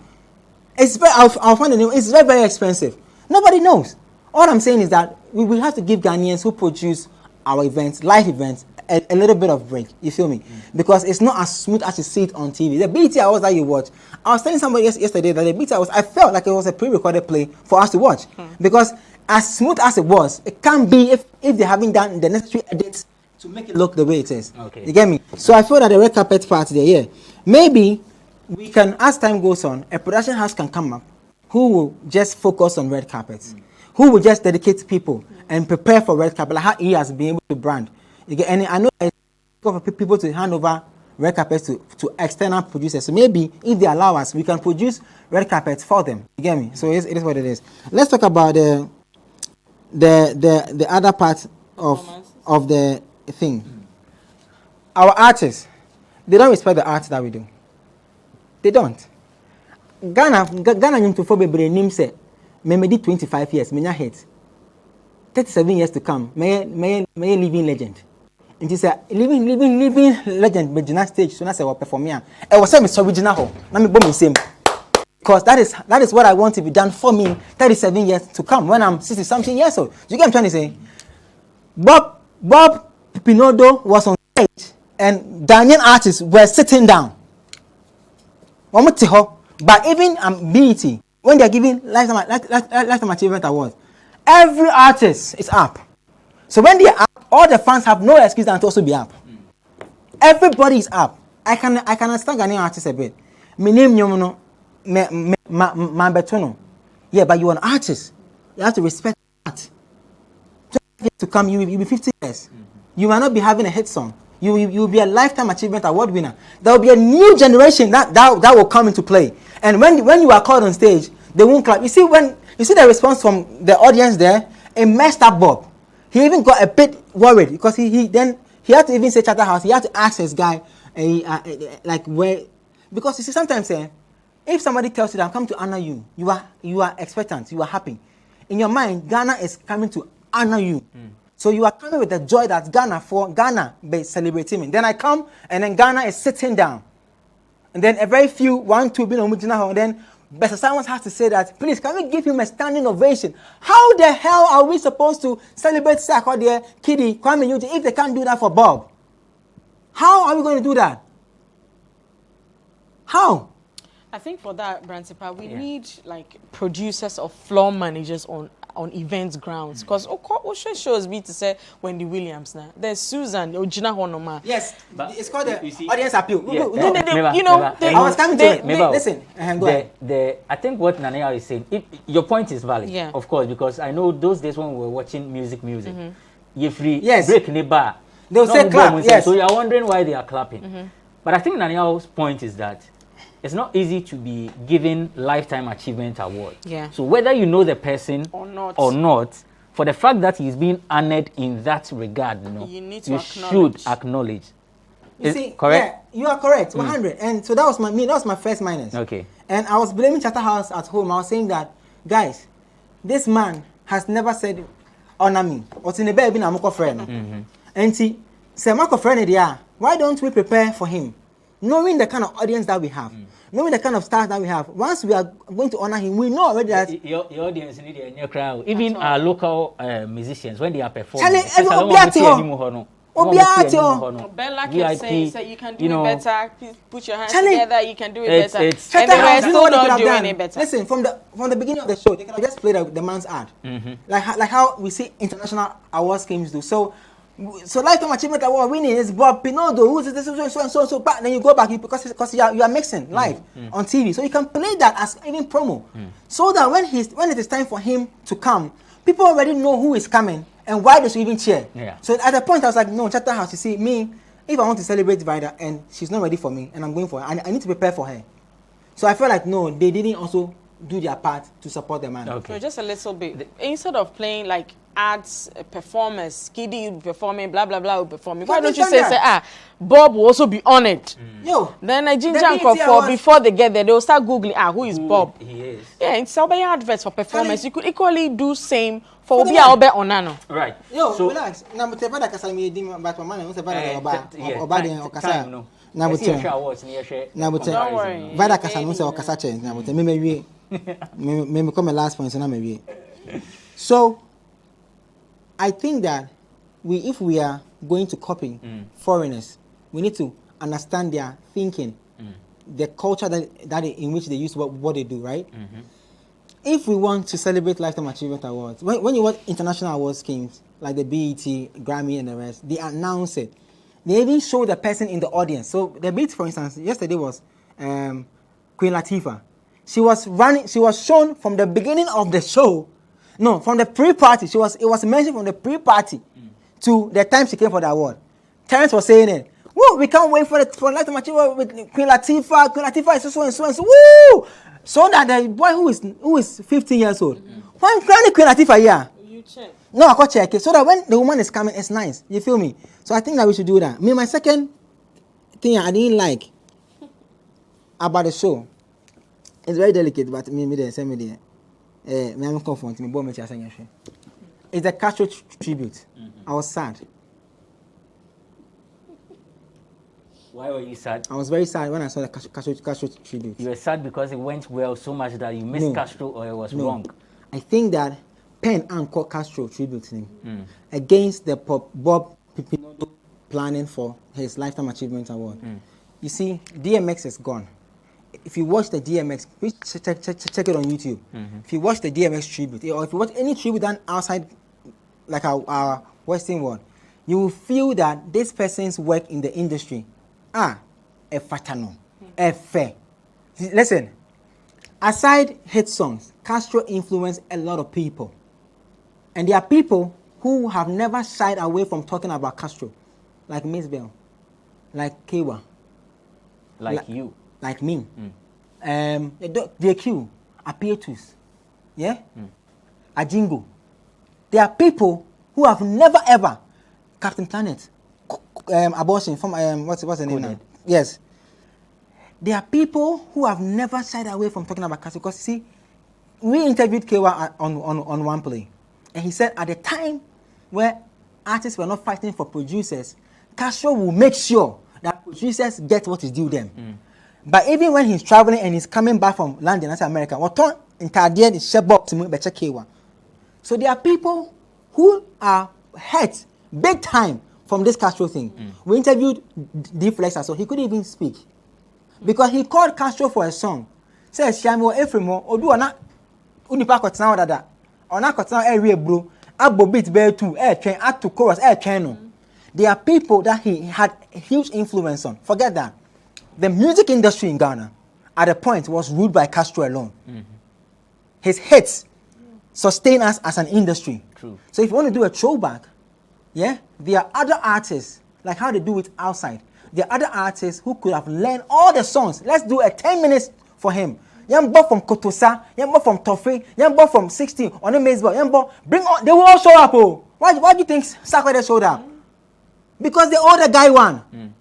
I'll find the name. It's very, very expensive. Nobody knows. All I'm saying is that we will have to give Ghanaians who produce our events, live events, a little bit of break. You feel me? Because it's not as smooth as you see it on TV. The BET Awards that you watch, I was telling somebody yesterday that the BET Awards, I felt like it was a pre-recorded play for us to watch. Because as smooth as it was, it can't be if they haven't done the necessary edits to make it look the way it is. Okay. You get me? So I feel that the red carpet part there, maybe we can, as time goes on, a production house can come up who will just focus on red carpets, who will just dedicate people and prepare for red carpet, like how he has been able to brand. You get, and I know it's for people to hand over red carpets to external producers. So maybe if they allow us, we can produce red carpets for them. You get me? So it is what it is. Let's talk about the other part of the thing. Our artists, they don't respect the art that we do. They don't. Ghana to for be name say me did 25 years, me hate. 37 years to come, may living legend. And he said, living legend, but gymnast stage, so I said, what perform here? I was saying, original. Let me bomb same. Because that is what I want to be done for me 37 years to come when I'm 60 something years old. You get what I'm trying to say? Bob Pinodo was on stage and Ghanaian artists were sitting down. But even BET, when they're giving Lifetime Achievement Awards, every artist is up. So when they are up, all the fans have no excuse than to also be up. Everybody is up. I can understand Ghanaian artists a bit. My name yeah, but you're an artist. You have to respect art. To come, you will be 50 years. You might not be having a hit song. You will be a Lifetime Achievement Award winner. There will be a new generation that will come into play. And when you are called on stage, they won't clap. You see the response from the audience there, it messed up Bob. He even got a bit worried because he had to even say Charterhouse. He had to ask his guy like where, because you see sometimes if somebody tells you that I'm coming to honor you, you are expectant, you are happy. In your mind, Ghana is coming to honor you. So you are coming with the joy that Ghana be celebrating me. Then I come and then Ghana is sitting down. And then a very few, 1, 2 being on and then Best someone has to say that, please, can we give him a standing ovation? How the hell are we supposed to celebrate Sako there, Kiddy, Kwame Newton, if they can't do that for Bob? How are we going to do that? How? I think for that, Brantipa, we need like producers or floor managers on events grounds, because shows me to say Wendy Williams now. There's Susan Ojina Honoma. Yes, but it's called the audience appeal. I was coming to it. Listen, go ahead. I think what Nanea is saying, your point is valid, of course, because I know those days when we were watching music, you free break in the bar. They'll say clap, yes. So you're wondering why they are clapping. But I think Nanea's point is that it's not easy to be given Lifetime Achievement Award. Yeah. So whether you know the person or not, for the fact that he's being honored in that regard, you should acknowledge. You see, correct? Yeah, you are correct, 100. And so that was my first minus. Okay. And I was blaming Charterhouse at home. I was saying that, guys, this man has never said honor me. What's in the bed being a moko friend. And see, say moko friend there. Why don't we prepare for him? Knowing the kind of audience that we have, knowing the kind of stars that we have, once we are going to honor him, we know already that your audience need a new crowd. Even our local musicians, when they are performing, Bella can say you can do it better. Put your hands together. You can do it better. And they are still not doing it better. Listen, from the beginning of the show, they can just play the man's ad, like how we see international awards games do. So Lifetime Achievement Award winning is Bob Pinodo, who's this, so. But then you go back because you are mixing live on TV, so you can play that as even promo, so that when it is time for him to come, people already know who is coming and why they should even cheer. Yeah. So at the point I was like, no, Charterhouse, you see me, if I want to celebrate Vida and she's not ready for me and I'm going for her, I need to prepare for her. So I feel like no, they didn't also do their part to support the man. Okay. So just a little bit. Instead of playing like ads, performers, Kiddy performing, blah blah blah performing. Why don't you say Bob will also be honored? Yo. Then I ginger for before they get there, they will start googling who is Bob? He is. Yeah, instead of adverts for performance, you could equally do same for Obi Aobe Onano. Right. Yo, so relax. Now but Vada Kasa me di but man who say Vada Oba den Okasa. Now but don't worry. Vada Kasa no say Okasa change. Now but me come last point so now me. So I think that if we are going to copy foreigners, we need to understand their thinking, the culture that in which they use what they do, right? If we want to celebrate Lifetime Achievement Awards, when you watch international awards games like the BET, Grammy, and the rest, they announce it. They even show the person in the audience. So the BET, for instance, yesterday was Queen Latifah. She was shown from the beginning of the show. No, from the pre-party. It was mentioned from the pre-party to the time she came for the award. Terrence was saying it. Woo, we can't wait for Lifetime Achievement with Queen Latifah. Queen Latifah is so and so and so. Woo! So that the boy who is 15 years old, why can't Queen Latifah here? You check. No, I can't check it. So that when the woman is coming, it's nice. You feel me? So I think that we should do that. My second thing I didn't like about the show, it's very delicate, but me there, send me there. Me I'm confronting me, boy me chasing your shit. It's a Castro tribute. I was sad. Why were you sad? I was very sad when I saw the Castro tribute. You were sad because it went well so much that you missed Castro, or it was wrong? I think that Pen and Castro tribute him against the Bob Pipinodo planning for his Lifetime Achievement Award. You see, DMX is gone. If you watch the DMX, please check it on YouTube. If you watch the DMX tribute, or if you watch any tribute done outside, like our Western world, you will feel that this person's work in the industry, a fatano, a fair. Listen, aside hit songs, Castro influenced a lot of people. And there are people who have never shied away from talking about Castro, like Miss Bell, like Kewa. Like you. Like me. DQ, Apietus, yeah? Ajingo. There are people who have never ever, Captain Planet, abortion from, what's the name now? Yes. There are people who have never shied away from talking about Castro, because see, we interviewed Kewa on one play, and he said at the time where artists were not fighting for producers, Castro will make sure that producers get what is due them. But even when he's traveling and he's coming back from London, that's America, so there are people who are hurt big time from this Castro thing. We interviewed D-Flex, so he couldn't even speak. Because he called Castro for a song. Says, Shamo Efremo, Oduana, Unipa Kotana Dada, Ona Kotana Area Bro, Abo Beat Bear 2, Air Train, Act to Chorus, Air Channel. There are people that he had a huge influence on. Forget that. The music industry in Ghana, at a point, was ruled by Castro alone. His hits sustain us as an industry. True. So if you want to do a throwback, yeah, there are other artists, like how they do it outside. There are other artists who could have learned all the songs. Let's do a 10 minutes for him. Yambo from Kotosa, Yambo from Toffee, Yambo from 16, on the baseball, Yambo, bring on, they will all show up. Oh. Why do you think Sakwede showed up? Because they owe the guy one.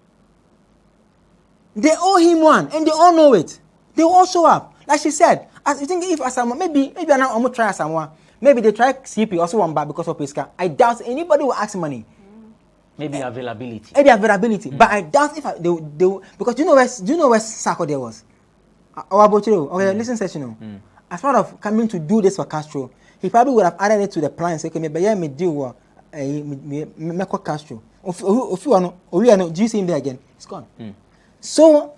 They owe him one, and they all know it. They will all show up. Like she said, as you think if someone, maybe I'm going to try someone, maybe they try CP also one back because of Pesca. I doubt anybody will ask money. Maybe availability. The availability. But I doubt if they because do you know where Sako there was? Okay, listen session. As part of coming to do this for Castro, he probably would have added it to the plan and say, okay, maybe me deal me Castro. If you do you see him there again? It's gone. So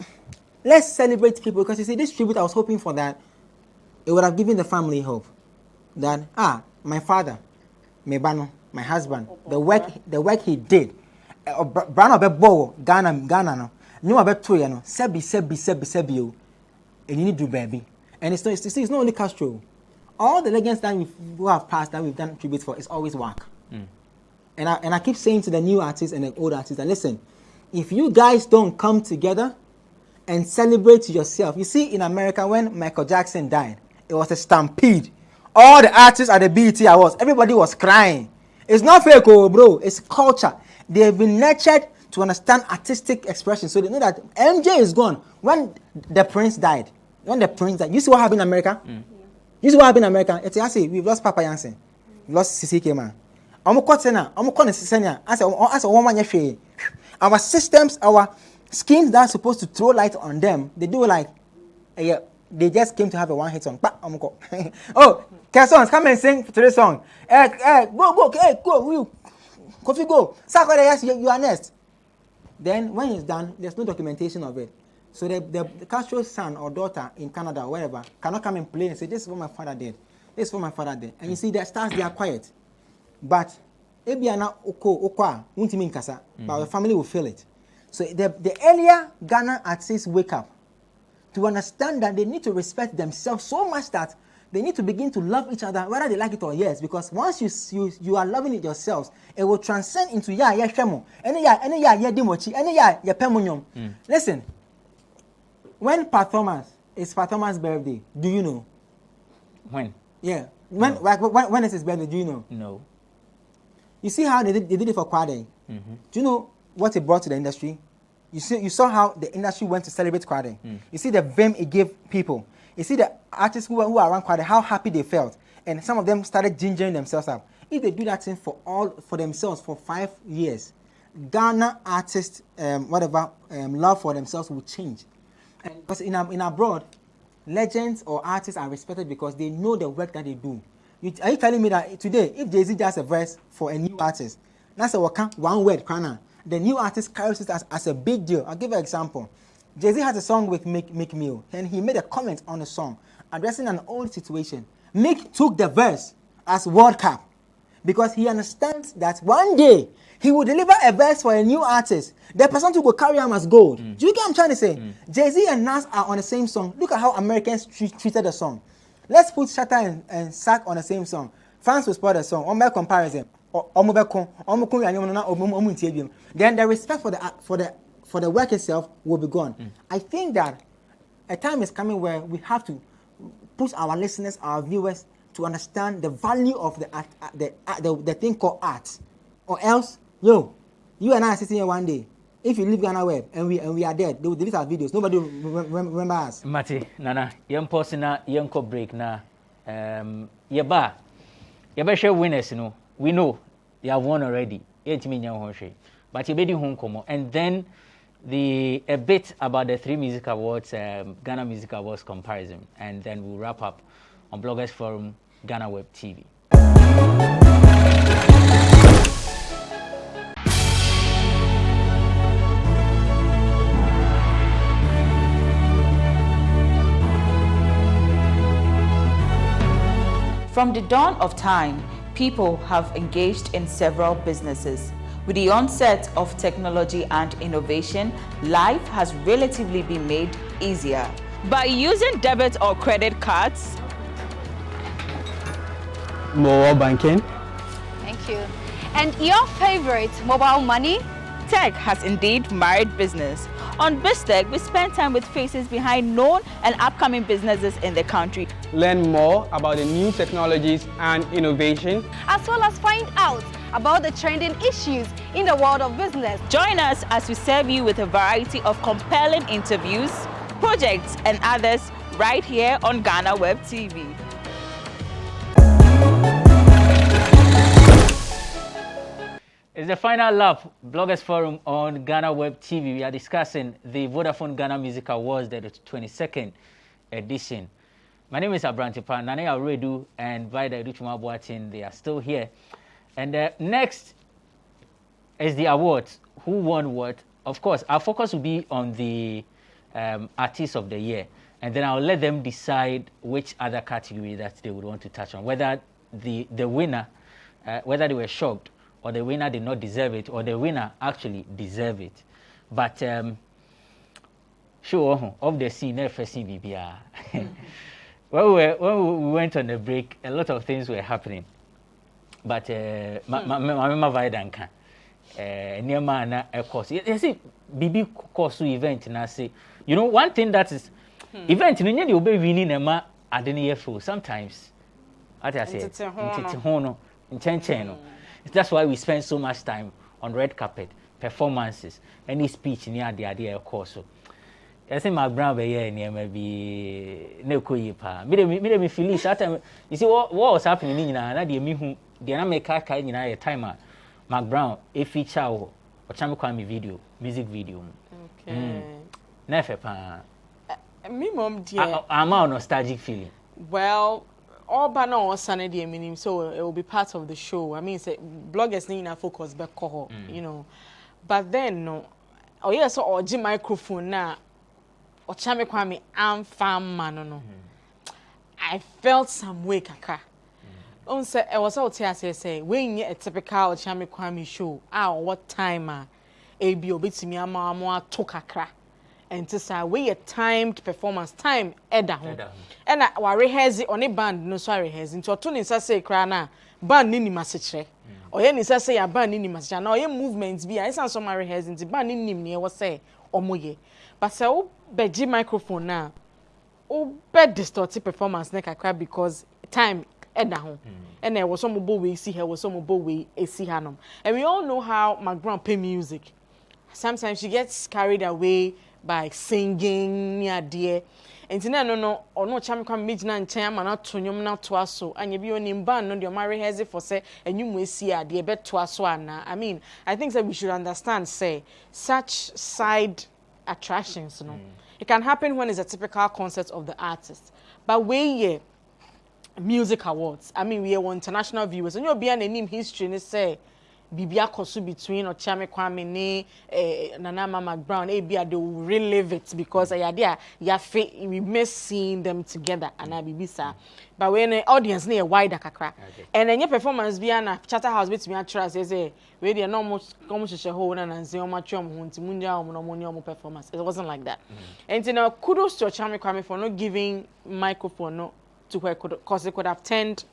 let's celebrate people, because you see this tribute, I was hoping for that. It would have given the family hope that my father, Mebano, my husband, the work he did. Brano bebo Ghana no. No abeto ye no. Sebi and you need to do baby. And it's not only Castro. All the legends that we have passed, that we've done tributes for, is always work. And I keep saying to the new artists and the old artists that listen, if you guys don't come together and celebrate yourself, you see in America when Michael Jackson died, it was a stampede. All the artists at the BET Awards, everybody was crying. It's not fake, bro. It's culture. They have been nurtured to understand artistic expression, so they know that MJ is gone. When the Prince died, you see what happened in America? You see what happened in America? It's actually, we've lost Papa Jansen. We've lost CCK man. Our systems, our schemes that are supposed to throw light on them, they do like, they just came to have a one hit song. Oh, Kersons, come and sing today's song. Go, Kofi, go. Sakore, yes, you are next. Then when it's done, there's no documentation of it. So the Castro's son or daughter in Canada or wherever cannot come and play and say, this is what my father did. This is what my father did. And you see, the stars, they are quiet. But Ebiana Okwa, Untimin Kasa, but the family will feel it. So the earlier Ghana artists wake up to understand that they need to respect themselves so much that they need to begin to love each other, whether they like it or yes. Because once you are loving it yourselves, it will transcend into shemo. Listen, when Pat Thomas, it's Pat Thomas' birthday, do you know? When? Yeah. When is his birthday, do you know? No. You see how they did it for Kwade? Do you know what it brought to the industry? You saw how the industry went to celebrate Kwade. You see the vim it gave people. You see the artists who are around Kwade, how happy they felt. And some of them started gingering themselves up. if they do that thing for themselves for 5 years, Ghana artists, love for themselves will change. And because in abroad, legends or artists are respected because they know the work that they do. Are you telling me that today, if Jay-Z does a verse for a new artist, that's a one word, the new artist carries it as a big deal. I'll give you an example. Jay-Z has a song with Meek Mill, and he made a comment on the song addressing an old situation. Meek took the verse as World Cup because he understands that one day he will deliver a verse for a new artist. The person who will carry him as gold. Do you get what I'm trying to say? Jay-Z and Nas are on the same song. Look at how Americans treated the song. Let's put Shatta and Sack on the same song. Fans will spot the song. On by comparison, then the respect for the work itself will be gone. I think that a time is coming where we have to push our listeners, our viewers, to understand the value of the thing called art, or else, you and I are sitting here one day. If you leave GhanaWeb and we are dead, they will delete our videos. Nobody will remember us. Mati, Nana, young person na young break na yeba share winners, we know you have won already. But you made home come, and then a bit about the 3 music awards, Ghana Music Awards comparison, and then we'll wrap up on Bloggers Forum, GhanaWeb TV. From the dawn of time, people have engaged in several businesses. With the onset of technology and innovation, life has relatively been made easier. By using debit or credit cards, mobile banking. Thank you. And your favorite, mobile money? tech has indeed married business. On BizTech, we spend time with faces behind known and upcoming businesses in the country. Learn more about the new technologies and innovation, as well as find out about the trending issues in the world of business. Join us as we serve you with a variety of compelling interviews, projects, and others right here on GhanaWeb TV. It's the final lap, Bloggers Forum on GhanaWeb TV. We are discussing the Vodafone Ghana Music Awards, the 22nd edition. My name is Abrantipa, Nane Aredu and Vida Educhuma Boatin. They are still here. And next is the awards. Who won what? Of course, our focus will be on the Artiste of the Year. And then I'll let them decide which other category that they would want to touch on. Whether the winner, whether they were shocked, or the winner did not deserve it, or the winner actually deserved it. But sure, of the scene, first scene, BBR. When we went on the break, a lot of things were happening. But my Vidanka, near man, of course. You see, BB course event, and I say, you know, one thing that is event, you know, you'll be winning a ma, I didn't hear full sometimes. What I say, that's why we spend so much time on red carpet, performances, any speech near the idea of course. So, I think my brown be near maybe no kuipa. Me feel that time. You see what was happening in na the me who the na make ka in a timer. Mark Brown a feature or chami video, music video. Okay. Never pa. Me mom dear. I'm a nostalgic feeling. Well, all banner on Sunday meaning, so it will be part of the show. I mean, say bloggers need to focus back, you know. But then no, oh yes, so or G microphone now, or chame kwame am farm man no. I felt some way kaka. On say I was out here say when you a typical chame kwame show. What time abi obetimi ama to kakra. And to say we a timed performance time eda ho. And I rehearse on a band no so rehearse into to ni say kra na band ni masechre. Oye ni say ya band ni masechre na oye movements bi I san so my rehearse into band ni nim ne we say omoye. But say o beji microphone na o be distorted performance na kakra because time eda ho. And there was some boy we see her was some boy we see hanom. And we all know how my grandpa play music. Sometimes she gets carried away by singing near dear, Entina no ono cham kwa mejina nchen ama na tonyom na to aso anya bi oni mban no de mari heze for say enwum esi a de be to aso ana. I mean, I think that we should understand say such side attractions no. It can happen when it's a typical concert of the artist. But we music awards. I mean, we are international viewers. And you'll be an name history and say Bibia Kosu between or Chame Kwame ne Nana Mama Brown, they will relive it because we miss seeing them together and I bibisa. But when the audience near wider kakra. And then your performance be an chatter house bit me a trust say we are not much commercial hold and say much performance. It wasn't like that. And you know, kudos to Chame Kwame for not giving microphone no to her because it could have turned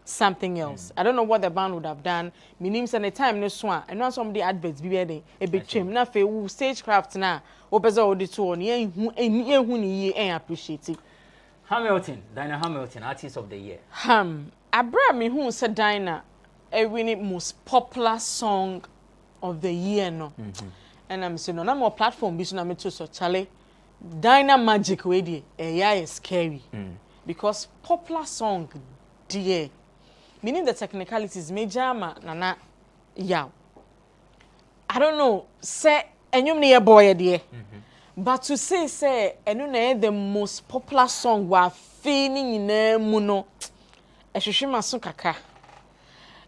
something else. I don't know what the band would have done. Me names and the time no swan. And not some of the adverts be ready. A bit trim. Na fe stagecraft na. Opeza odi to on ye hu appreciate it. Hamilton, Dinah Hamilton, Artist of the Year. Abra me who said Dinah a winning most popular song of the year no. And I'm saying no more platform be so na me to so Charlie. Dinah magic way is scary. Because popular song dear. Meaning the technicalities major nana yaw. I don't know, say enyum ne boy dear. But to say enu the most popular song wa feeling in mu no ehwehwe so kaka.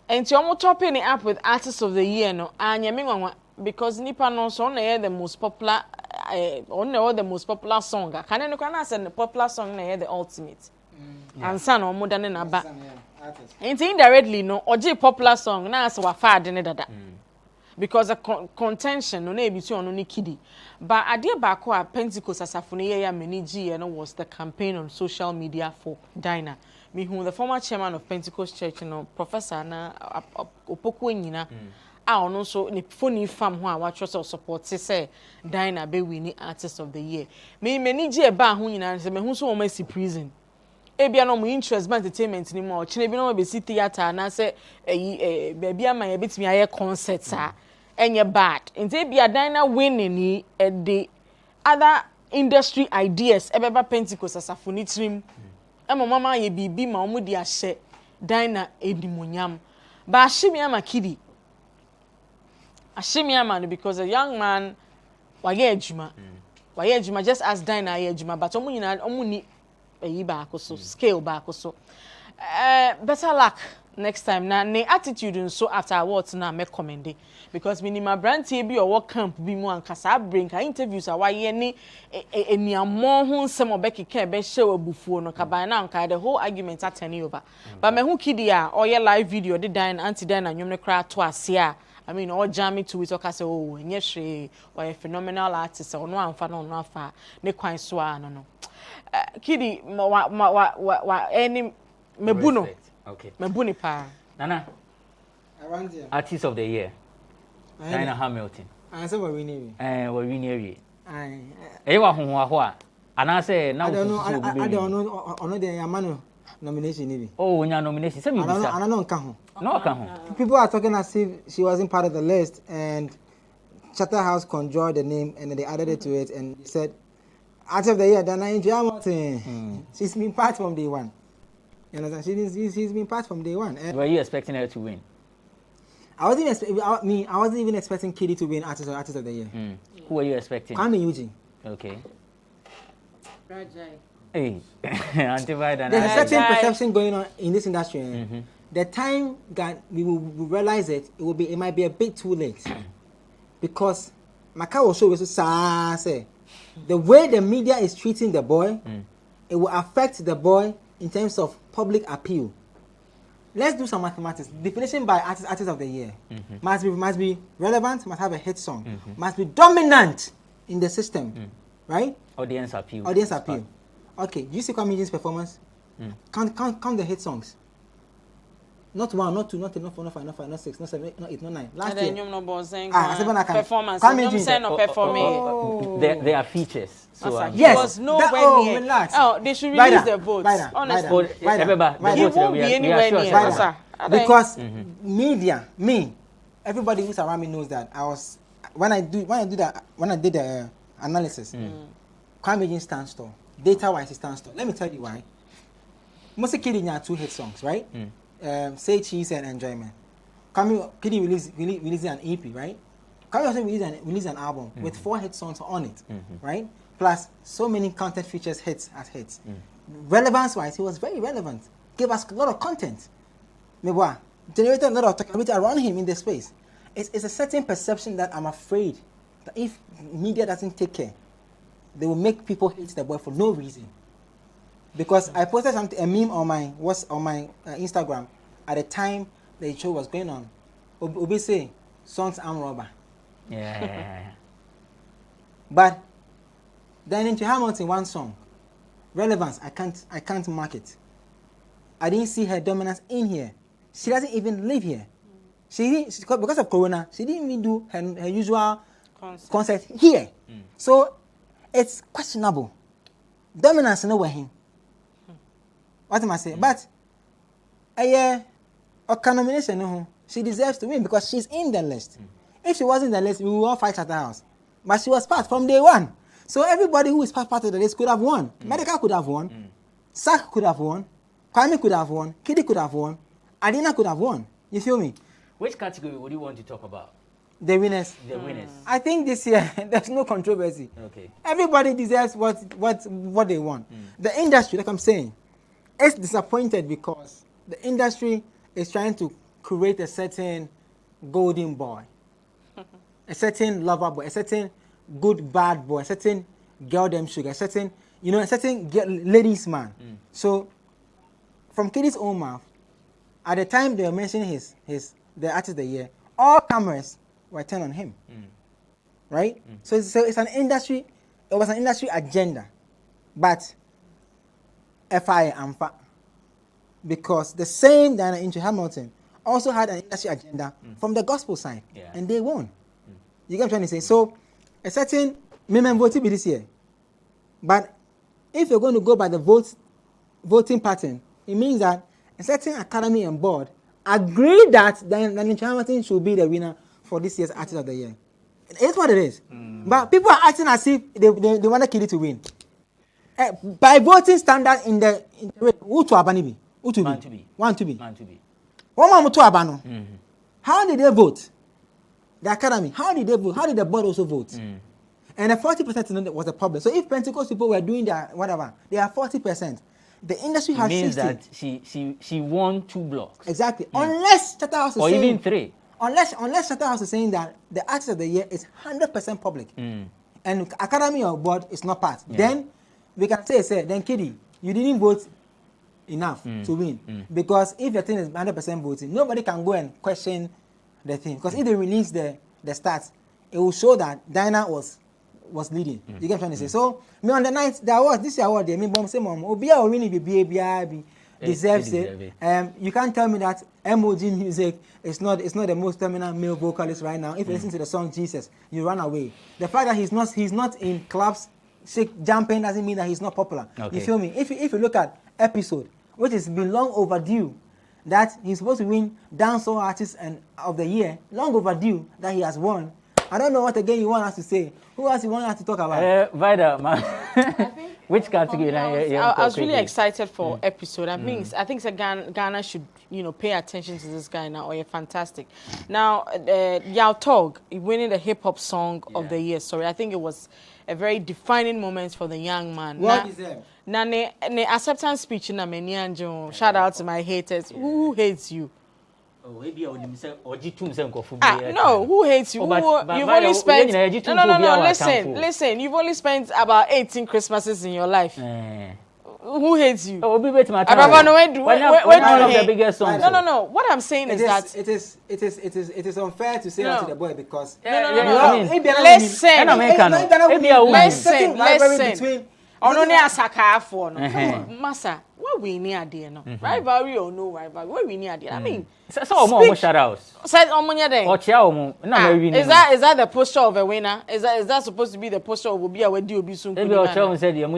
And you almost topping it up with Artist of the Year no anya me nwa because nipa no so na the most popular the most popular song. Can you know say the popular song na the ultimate. And son or more than an ba. Indirectly, no, or popular song, now so a fad in dada. Because a contention, no, maybe to only kiddie. But I dear back at Pentecost as a funny many G and was the campaign on social media for Dinah. Me who the former chairman of Pentecost Church, Professor na Opokuina. I also the funny fam who I watch or support say Dinah be winning Artist of the Year. Me many G ba who in answer me who so almost prison. Ebia no mo interest ba entertainment ni mo chine bi no be si theater na say baby ama ye betimi aye concerts a enye bad nti ebia Dinah winning ni the other industry ideas ebeba Pentecost asafoni trim mama ye bibi ma omo di ahye Dinah edimonyam ba ahimi ama kidi ahimi ama no because a young man waye adwuma just as Dinah ye adwuma but omo nyina omo ni so scale back so better luck next time na ne attitude and so after awards na me commend because minima brand bi or work camp bi mu ankasa bring ka interviews a waye ni eniamo ho nsem obekeka be hye abufuo no kaban na anka the whole argument atani over but me hu kidi a oye live video de dan anti dan na nwom ne kra to ase a I mean all jam to it or say oh enye hwe or a phenomenal artist or no amfa no afa ne kwan so a no Kidi any mebuno. Okay. Mebuni pa. Nana. Around here. Artist of the Year. Dinah Hamilton. I say we win we win eh wa ho a. Ana say na I don't know the Yamano nomination ni bi. Oh, nya nomination. Say me bisa. I don't nka ho. No ka ho. People are talking as if she wasn't part of the list and Chatterhouse conjured the name and then they added it to it and said Artist of the Year, Dinah Hamilton. She's been part from day one. You understand? She's been part from day one. Were you expecting her to win? I wasn't even expecting Kiddy to win Artist of the Year. Who were you expecting? I'm Eugene. Okay. Rajai. Hey, Antivirus. There's a certain perception going on in this industry. The time that we will realize it might be a bit too late. Because Macau will show us say the way the media is treating the boy, it will affect the boy in terms of public appeal. Let's do some mathematics. Definition by artist of the year must be relevant, must have a hit song, must be dominant in the system, right? Audience appeal. Okay, you see Kwame Eugeni's performance? Count the hit songs. Not 1, not 2, not 3, not 4, not 5, not 5, not 6, not 7, not 8, not 9. Last year. Performance. They are features. So yes. Was nowhere near. Relax. Oh, they should release the votes. Honestly. He won't be anywhere near. Because media, everybody who's around me knows that when I did the analysis, Kwame Eugene stands tall. data-wise, it stands tall. Let me tell you why. Most Kiddy had 2 hit songs, right? Say Cheese and Enjoyment. Kiddy released an EP, right? Kami also released an album with 4 hit songs on it, right? Plus so many content features hits. Relevance-wise, he was very relevant. Gave us a lot of content. Generated a lot of talkability around him in the space. It's a certain perception that I'm afraid that if media doesn't take care, they will make people hate the boy for no reason. Because I posted a meme on my Instagram at the time the show was going on. Obi say songs arm robber. Yeah. But then into Hamilton one song, relevance. I can't mark it. I didn't see her dominance in here. She doesn't even live here. Because of Corona, she didn't even do her usual concert here. So it's questionable. Dominance nowhere him. What am I saying? But a nomination, no, she deserves to win because she's in the list. If she wasn't in the list, we will all fight at the house. But she was part from day one. So everybody who is part of the list could have won. Medical could have won. Sak could have won. Kwame could have won. Kiddy could have won. Adina could have won. You feel me? Which category would you want to talk about? The winners. The winners. I think this year there's no controversy. Okay. Everybody deserves what they want. The industry, like I'm saying, is disappointed because the industry is trying to create a certain golden boy, a certain lover boy, a certain good bad boy, a certain girl them sugar, a certain ladies man. So from Kiddy's own mouth, at the time they were mentioning the artist of the year, all cameras were turned on him. Right? So it's an industry, it was an industry agenda. But FI and FA. Because the same Diana Into Hamilton also had an industry agenda from the gospel side. Yeah. And they won. You get what I'm trying to say? So a certain women voted this year. But if you're going to go by the voting pattern, it means that a certain academy and board agree that Daniel Hamilton should be the winner for this year's Artist of the Year. It's what it is. But people are acting as if they want Kiddy to win. By voting standard in the who to Abanibi? Who to be? Want to be. One man to Abano. How did they vote? The academy. How did they vote? How did the board also vote? And the 40% was the problem. So if Pentecost people were doing their whatever, they are 40%. The industry has 60. Means that she won 2 blocks. Exactly. Unless Chatterhouse is or saying, even 3. Unless Chatterhouse is saying that the Artist of the Year is 100% public, and academy or board is not part, then we can say then Kiddy, you didn't vote enough to win. Because if the thing is 100% voting, nobody can go and question the thing. Because if they release the stats, it will show that Dinah was leading. You get what I'm trying to say? So me on the night there was this award there, me bomb say mom, Obia or winning be deserves it. You can't tell me that MOG Music is not the most dominant male vocalist right now. If you listen to the song Jesus, you run away. The fact that he's not in clubs jumping doesn't mean that he's not popular. Okay. You feel me? If you look at Episode, which has been long overdue, that he's supposed to win Dancehall Artist of the Year, long overdue that he has won. I don't know what again you want us to say. Who else you want us to talk about? Vida, which category? I was really excited for Episode. I think Ghana should pay attention to this guy now. Or fantastic. Now Yao Tog winning the hip hop song of the year. Sorry, I think it was a very defining moment for the young man. What is it? Now, the acceptance speech in Amenianjo. Shout out to my haters. Who hates you? No, who hates you? You've only spent listen. You've only spent about 18 Christmases in your life. Who hates you? One of the biggest songs. No. What I'm saying is that it is unfair to say that to the boy because listen. Masa, what we need no rivalry or no rivalry, what we need I mean, So more shout outs. Said Omonya day. Or Chiao, is that the poster of a winner? Is that supposed to be the poster of Obia where do be soon? Maybe Chiao said you're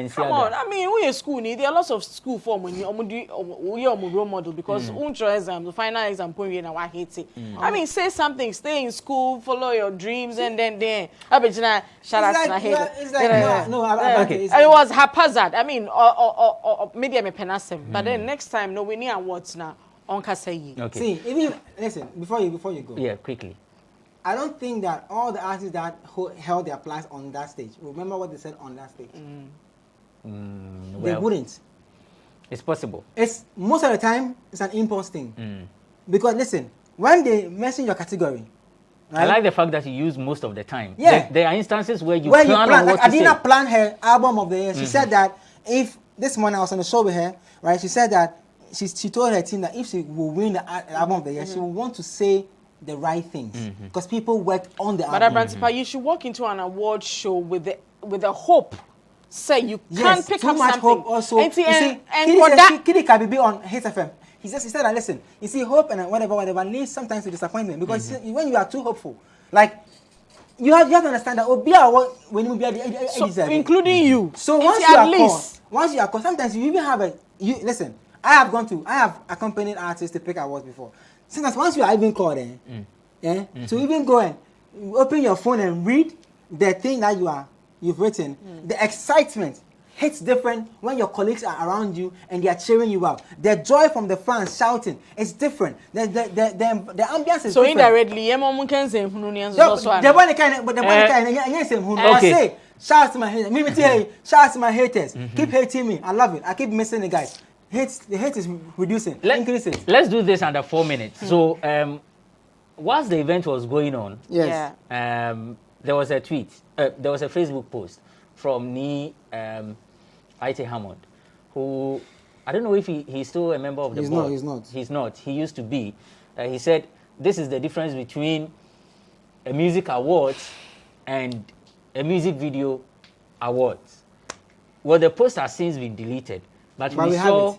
come on, I mean we are school need there are lots of school form when you role model because untra exam, the final exam point you know I hate it. I mean say something, stay in school, follow your dreams and then I bet you shout out to my head. It's like no, okay. It was haphazard. I mean or maybe I'm a penasem, but then next time no we need awards now. Okay. See, even listen before you go. Yeah, quickly. I don't think that all the artists that held their place on that stage remember what they said on that stage. They wouldn't. It's possible. It's most of the time it's an impulse thing. Because listen, when they mention your category, right? I like the fact that you use most of the time. Yeah. There are instances where you plan on what like to say. Adina planned her album of the year. She said that if this morning I was on the show with her, right? She said that she told her team that if she will win the album of the year, she will want to say the right things because people worked on the album. But Abrantipa, you should walk into an award show with the hope. Say you can't pick too up much something. Hope also. And Kidi can be on Hit FM. He said that listen, you see hope and whatever leads sometimes to disappointment because when you are too hopeful, like you have to understand that when you be so, including you. So once you are called, sometimes you even have listen. I have accompanied artists to pick awards before. Sometimes once you are even called to even go and open your phone and read the thing that you've written, the excitement hits different when your colleagues are around you and they are cheering you up. The joy from the fans shouting is different. The ambience is so different. indirectly, I say, shout out to my haters. Shout out to my haters. Keep hating me. I love it. I keep missing the guys. The hate is reducing, increasing. Let's do this under 4 minutes. So, whilst the event was going on, yes, there was a tweet, there was a Facebook post from I.T. Hammond, who, I don't know if he's still a member of the board. He's not. He used to be. He said, this is the difference between a music awards and a music video awards. Well, the post has since been deleted. But we saw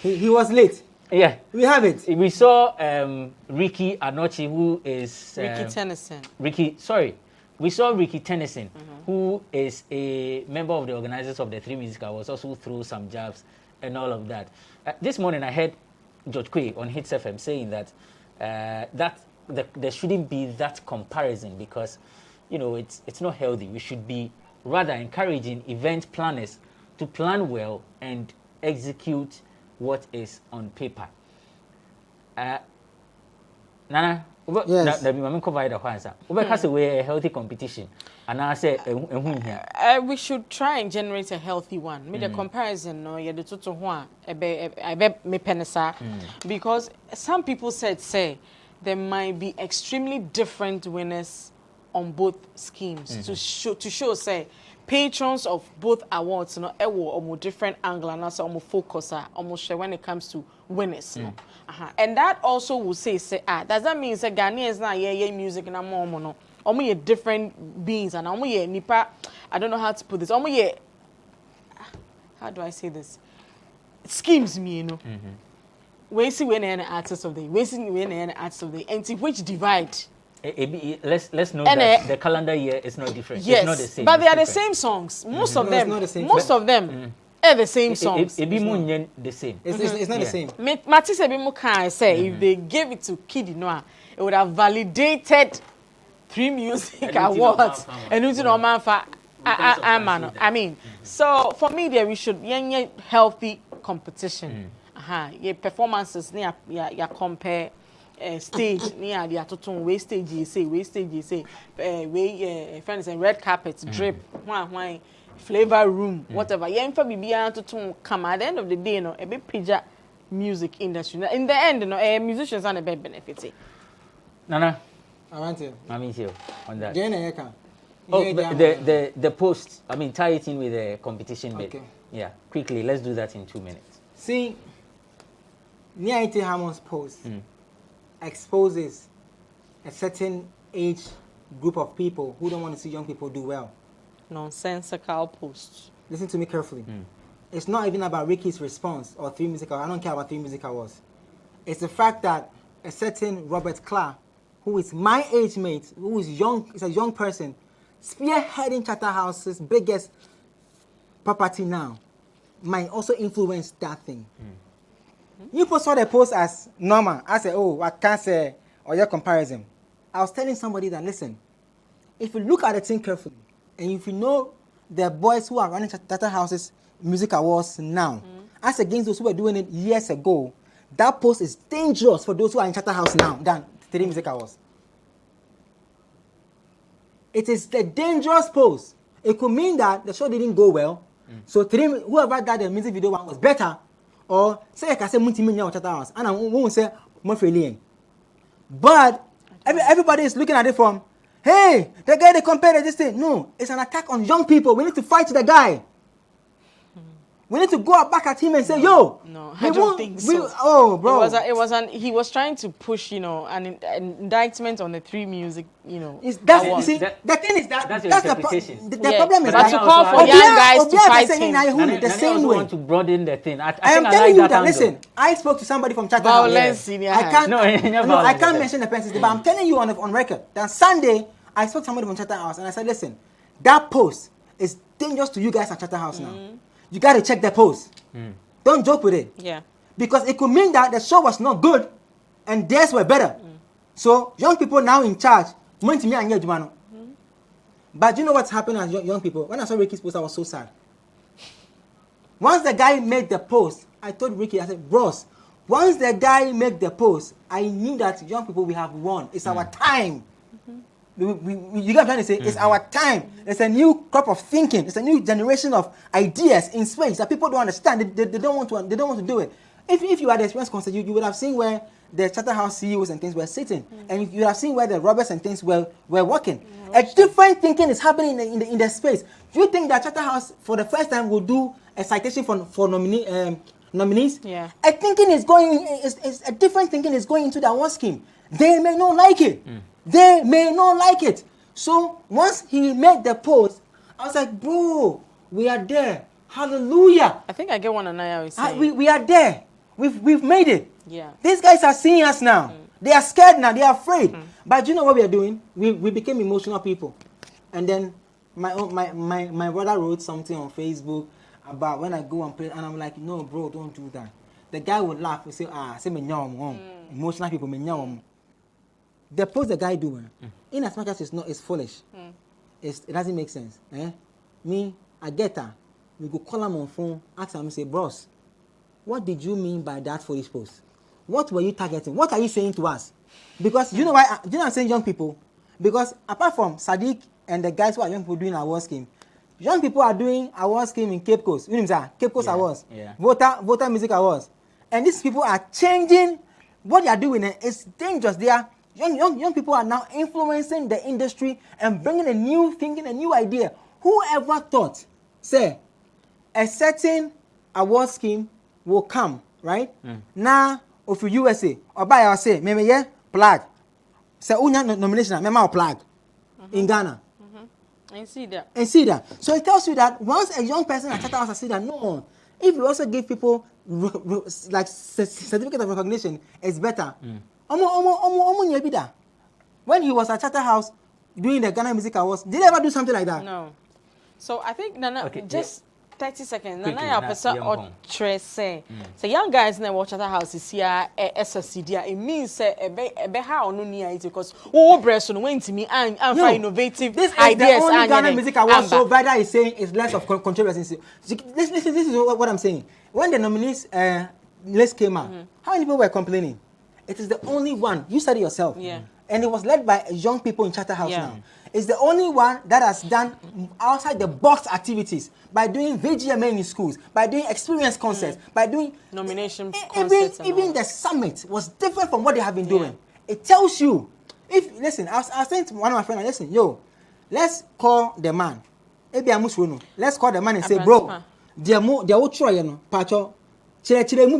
he was late. Yeah, we have it. We saw Ricky Anochi, who is Ricky Tennyson. We saw Ricky Tennyson, who is a member of the organizers of the 3 Music Awards, also threw some jabs and all of that. This morning I heard George Quay on Hits FM saying that there shouldn't be that comparison because it's not healthy. We should be rather encouraging event planners to plan well and execute what is on paper. Nana, yes. A healthy competition. And I say, we should try and generate a healthy one. Make a comparison, no, yeah, the total one, me penisa, because some people say there might be extremely different winners on both schemes to show say. Patrons of both awards, almost different angle and also almost focus almost when it comes to winners. And that also will say does that mean say Ghanaians now music and more almost different beings and almost nipa I don't know how to put this almost how do I say this schemes me we see when an artist of the and which divide. Let's know that the calendar year is not different. Yes, it's not the same. But they are the same songs. Most of them are the same songs. It be the same. It's not the same. Matisse Ebimuka say if they gave it to Kid Noah, it would have validated 3 music awards. And I mean, so for me, there we should healthy competition. Your performances near compare. Stage near the atoton way stage you say friends and red carpet drip why flavor room whatever for bibia atoton come at the end of the day a bit pija music industry in the end musicians are a bit benefiting. Nana I want to on that. The post tie it in with the competition bit. Yeah, quickly let's do that in 2 minutes. See near IT Hammond's post exposes a certain age group of people who don't want to see young people do well. Nonsensical posts. Listen to me carefully. It's not even about Ricky's response or 3 Music Awards. I don't care about 3 Music Awards. It's the fact that a certain Robert Clark, who is my age mate, who is young, is a young person, spearheading Charterhouse's biggest property now, might also influence that thing. You saw the post as normal. I said, oh, I can't say, or your comparison. I was telling somebody that, listen, if you look at the thing carefully, and if you know the boys who are running Charterhouse's music awards now, as against those who were doing it years ago, that post is dangerous for those who are in Charterhouse now than Three Music Awards. It is the dangerous post. It could mean that the show didn't go well, so whoever got the music video one was better, or say I can say multi-million Charterhouse, and I won't say more freely. But everybody is looking at it from, hey, the guy they compared this thing. No, it's an attack on young people. We need to fight the guy. We need to go back at him and say, yo. No, I don't think so. Oh, bro. He was trying to push, an indictment on the Three Music, the thing is that that's the problem is that to call for young guys to fight him. The same way. Want to broaden the thing. I am telling you that, listen, I spoke to somebody from Charterhouse. I can't mention the person, but I'm telling you on record that Sunday, I spoke to somebody from Charterhouse and I said, listen, that post is dangerous to you guys at Charterhouse now. You got to check the post. Don't joke with it. Yeah. Because it could mean that the show was not good and theirs were better. So young people now in charge. But you know what's happening as young people? When I saw Ricky's post, I was so sad. Once the guy made the post, I told Ricky, I said, Ross, once the guy made the post, I knew that young people, we have won. It's our time. You get what I'm trying to say? It's our time. It's a new crop of thinking. It's a new generation of ideas in space that people don't understand. They don't want to do it. If you had the experience concert, you would have seen where the Charterhouse CEOs and things were sitting, and you would have seen where the Roberts and things were working. A different thinking is happening in the space. Do you think that Charterhouse for the first time will do a citation for nominees? Yeah. A different thinking is going into the award scheme. They may not like it. They may not like it. So once he made the post, I was like, bro, we are there. Hallelujah. I think I get one Anaya is saying. We are there. We've made it. Yeah. These guys are seeing us now. They are scared now. They are afraid. But you know what we are doing? We became emotional people. And then my brother wrote something on Facebook about when I go and play, and I'm like, no, bro, don't do that. The guy would laugh and say, say me emotional people me nyam. The post the guy doing, in as much as it's foolish, it doesn't make sense. Me, I get her. We go call him on phone, ask him, say, bros, what did you mean by that foolish post? What were you targeting? What are you saying to us? Because you know why? You know I'm saying young people? Because apart from Sadiq and the guys who are young people doing award scheme, young people are doing award scheme in Cape Coast. You know Cape Coast Awards, Voter Music Awards, and these people are changing what they are doing. It's dangerous. They are young people are now influencing the industry and bringing a new thinking, a new idea. Whoever thought, say, a certain award scheme will come, right? Now, if you USA or by our say, maybe plug. Say, nomination, maybe plug in Ghana. And see that. So it tells you that once a young person at Charterhouse see that, no, if you also give people like certificate of recognition, it's better. When he was at Charterhouse doing the Ghana Music Awards, did they ever do something like that? No. So I think Nana, just 30 seconds. Quickly, Nana, person or say, so young guys now watch Charterhouse is here. It means say a how no near it because breast on went to me and for innovative this ideas. This is the only Ghana Music Awards. So Vida is saying it's less of controversy. This is what I'm saying. When the nominees list came out, how many people were complaining? It is the only one. You said it yourself. Yeah. And it was led by young people in Charterhouse now. It's the only one that has done outside the box activities by doing VGMA in schools, by doing experience concerts, by doing nomination concerts. Even the summit was different from what they have been doing. It tells you. Listen, I was saying to one of my friends, listen, yo, let's call the man. Let's call the man and say, bro,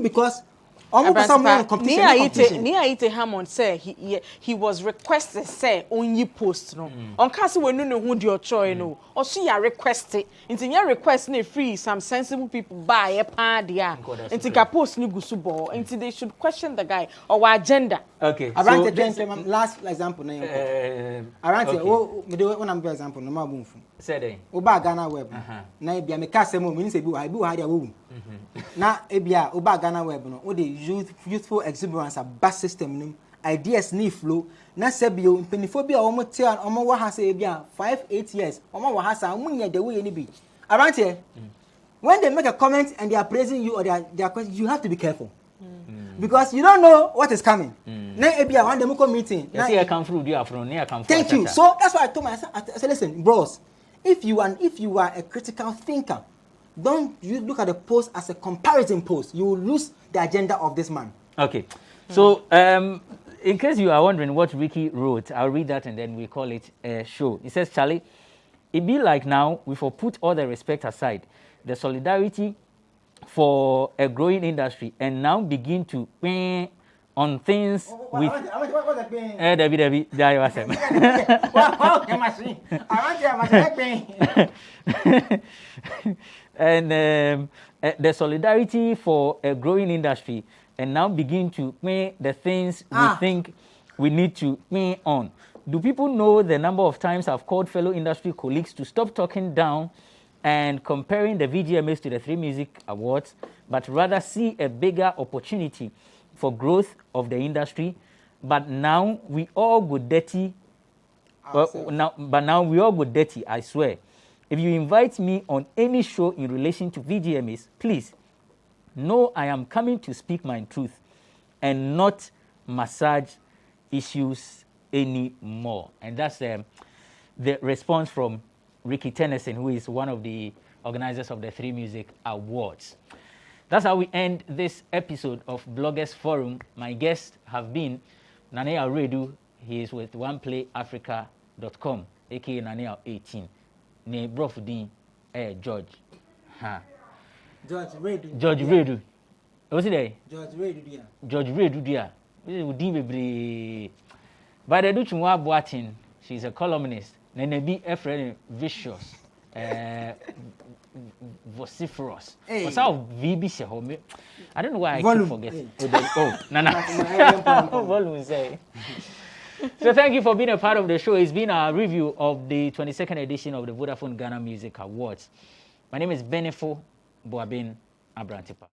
because Nia Hammond said he was requested say on you post no. On case we no who your choice no. Or see ya requested. Into your request ne free some sensible people buy a pan dia. Into ka post ni gusubo. Into they should question the guy or what agenda. Okay. Around the last example na. Around me do one example no ma bumfu. Say dey. Oba GhanaWeb. Na e bia me ka se mo me say bi wa dia wo. Na e bia oba GhanaWeb no o dey youthful exuberance a bus system nim ideas ni flow na sebio mpenifobia omo te omo wa ha say bia 5-8 years omo wa ha sa omunya the way ni bi around here when they make a comment and they are praising you or they are you have to be careful because you don't know what is coming na e bia one dem meeting na see I come through you from near come thank you so that's why I told myself I said listen bros if you are a critical thinker don't you look at the post as a comparison post. You will lose the agenda of this man. Okay. So, in case you are wondering what Ricky wrote, I'll read that and then we call it a show. He says, Charlie, it be like now, we for put all the respect aside, the solidarity for a growing industry and now begin to on things with Debbie, and the solidarity for a growing industry and now begin to the things we think we need to on. Do people know the number of times I've called fellow industry colleagues to stop talking down and comparing the VGMAs to the 3 Music Awards, but rather see a bigger opportunity for growth of the industry? But now we all go dirty. Now we all go dirty, I swear. If you invite me on any show in relation to VGMAs, please know I am coming to speak my truth and not massage issues anymore. And that's the response from Ricky Tennyson, who is one of the organizers of the 3 Music Awards. That's how we end this episode of Bloggers Forum. My guests have been Nanea Redu. He is with oneplayafrica.com, aka Nanea 18. Ne Brof Dean, George. George Redu. George Redu. What's it there? George Redu, dear. George Redu, dear. This is Dean. By the Duchumwa Boatin, she's a columnist. Nene be a friend vicious, vociferous. What's how VB home? I don't know why I keep forgetting. Oh, no. Volume say. So thank you for being a part of the show. It's been a review of the 22nd edition of the Vodafone Ghana Music Awards. My name is Benefo Boabin Abrantipa.